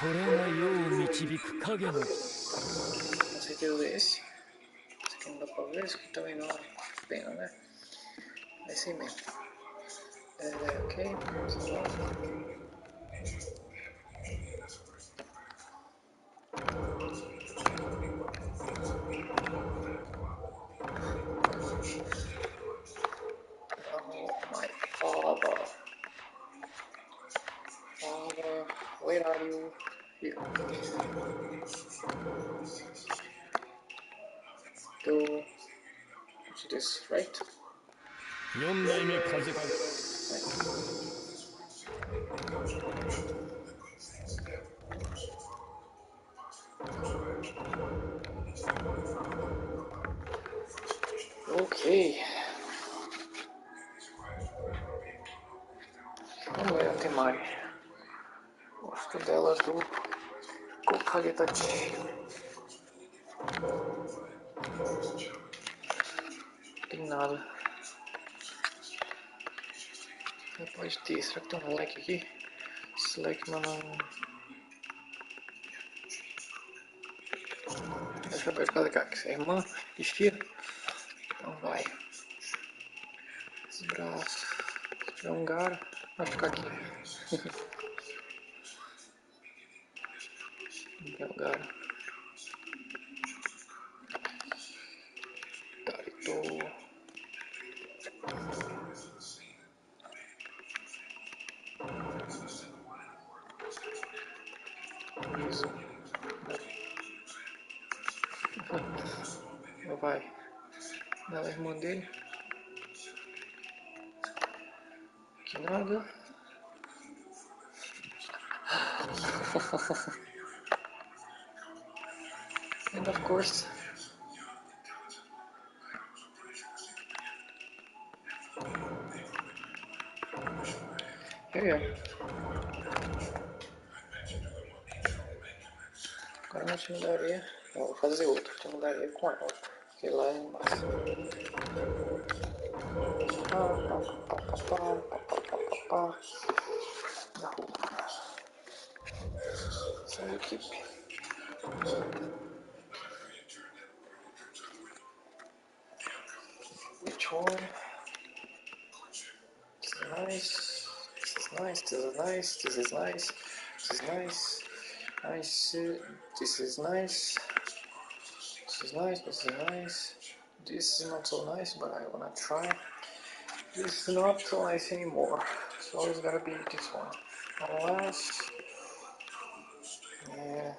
れが世を導く影の。Com certeza é esse. Esse aqui não dá pra ver, esse aqui também não. Pena, né? É esse aí mesmo. Ok, vamos lá. Where are you? Here. Go to this, right? 四代目風影。Right. Temari. Gosto delas do Kokagetachi. Não tem nada. Pode ter. Será que tem um like aqui? Esse like não. Deixa eu ver cada cara. Que é irmã, estira. Então vai. Esse braço. Se tiver um gara, vai ficar aqui. Não tem um gara. Tarito. Isso. Vai. Dá a irmã dele. Que nada. And of course. Here. Agora não te mudaria. Eu vou fazer outro. Te mudaria com ela. Porque lá é massa. Da roupa. Essa é a equipe. Which one? This is nice. This is nice. This is nice. This is nice. This is nice. Nice. This is nice. This is nice. This is nice. This is not so nice, but I wanna try. This is not so nice anymore. So it's gotta be this one. Unless. Yeah.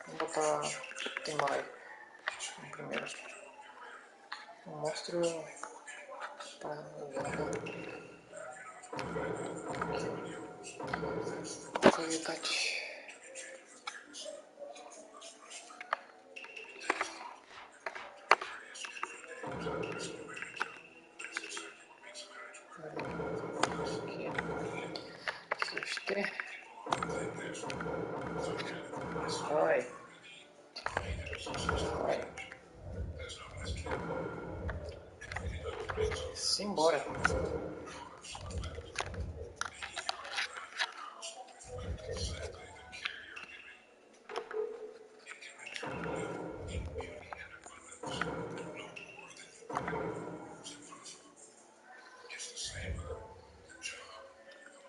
Vou botar Temari primeiro. Mostro para Kokagetachi. Vai. Simbora.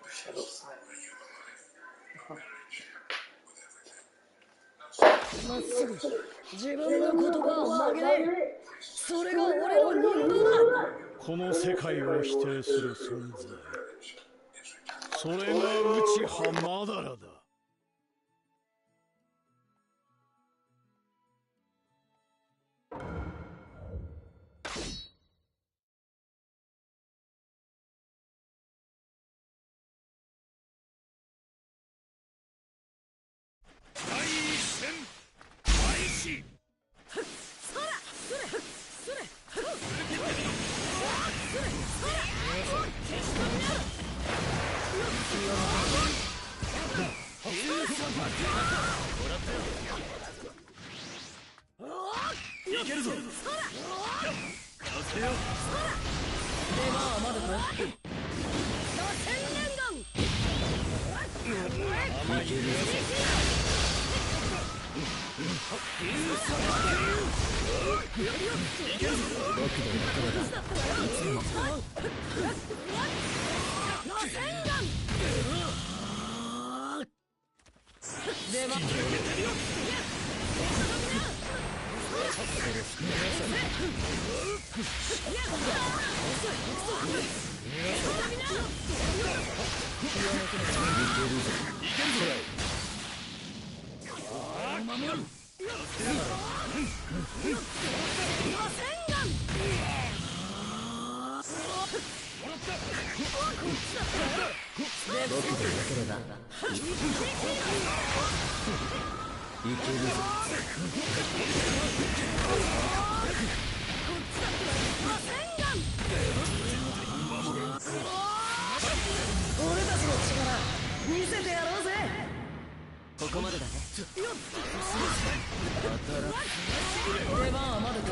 Shadow Sign. まっすぐ自分の言葉を曲げねえ。それが俺の人道だ。この世界を否定する存在、それが内葉まだらだ。第一戦開始。いけるぞ。よせよ。出番はまだか。螺旋連弾。いけるぞ。僕の仲間だ。いつでも。螺旋弾。出番。僕でなければいけるぞ。俺たちの力見せてやろうぜ。ここまでだね。出番はまだか。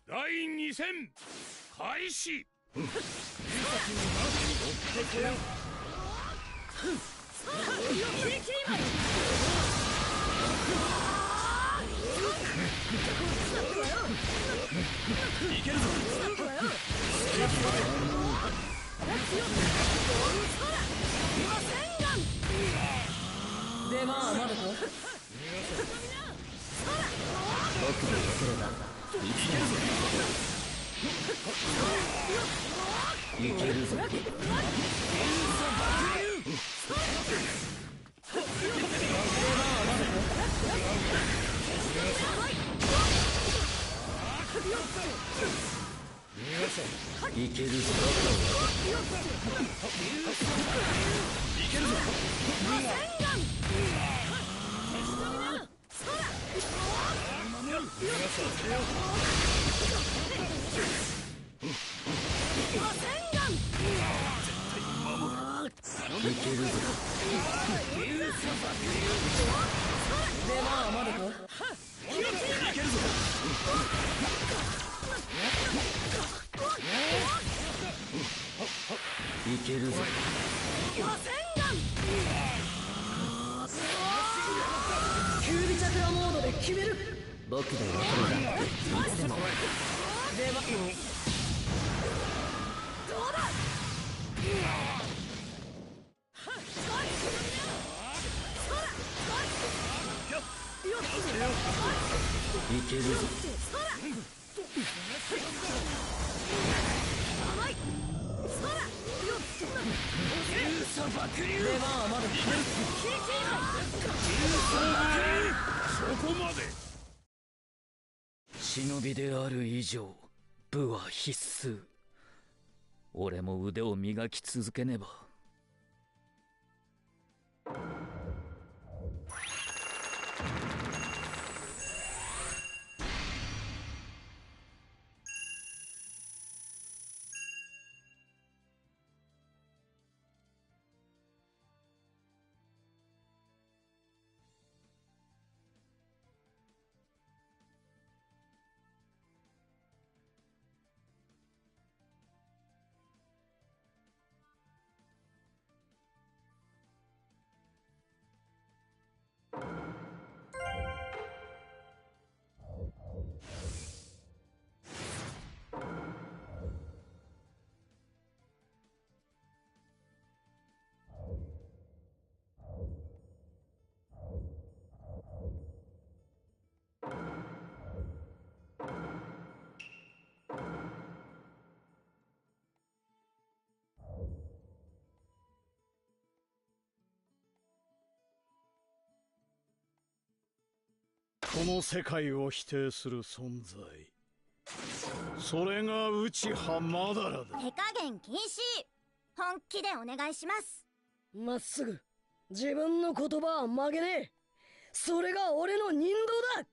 第2戦開始。いけるぞ。出番はまだか。僕でよければいつでもいけるぞ。いけるぞ。いけるぞ。いけるぞ。出番はまだか。いけるぞ。いけるぞ。キュービチャクラモードで決める。僕でよければいつでも。出番どうだ。いけるぞ。出番はまだ。そこまで。忍びである以上武は必須。俺も腕を磨き続けねば。この世界を否定する存在、それが内葉マダラだ。手加減禁止。本気でお願いします。まっすぐ自分の言葉は曲げねえ。それが俺の人道だ。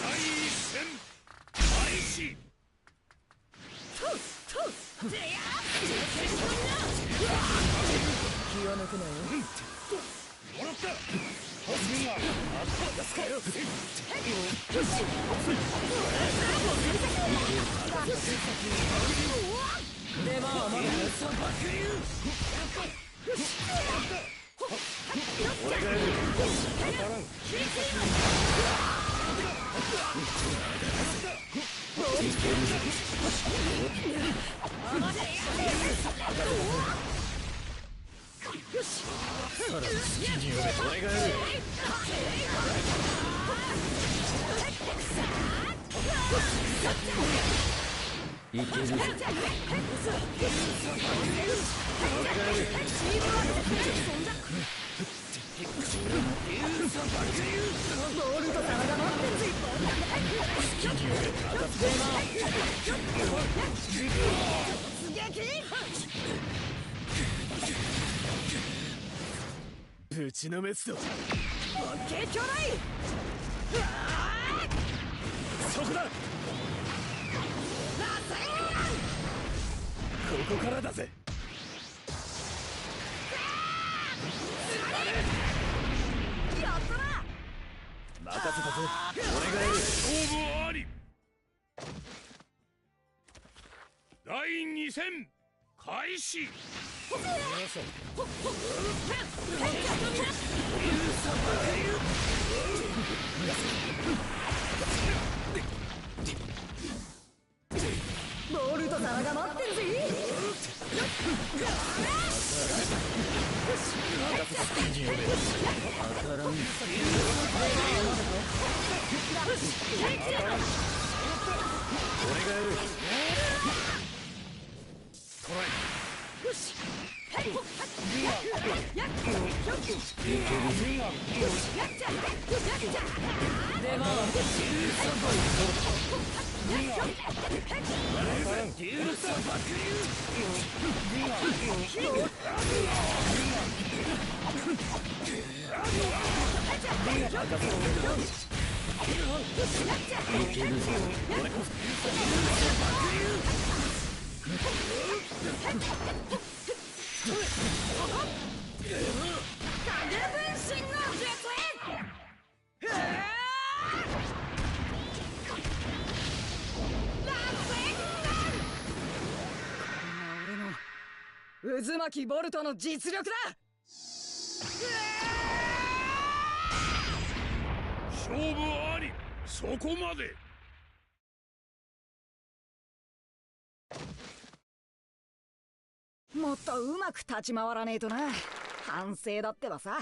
第1戦開始。気を抜くなよ。もらった。発言は出番はまだ。俺がやる。当たらん。俺がやる。いけるぞ。ボルト様が待ってるぜ。ぶちのめすぞ。オッケー兄弟。そこだ。ここからだぜ。やったな。任せたぞ。俺がやる。勝負あり。第2戦開始。ボルト様が待ってるぜ。当たらん。俺がやる。トライ。よし。渦巻きボルトの実力だ。勝負あり。そこまで。もっとうまく立ち回らねえとな。反省だってばさ。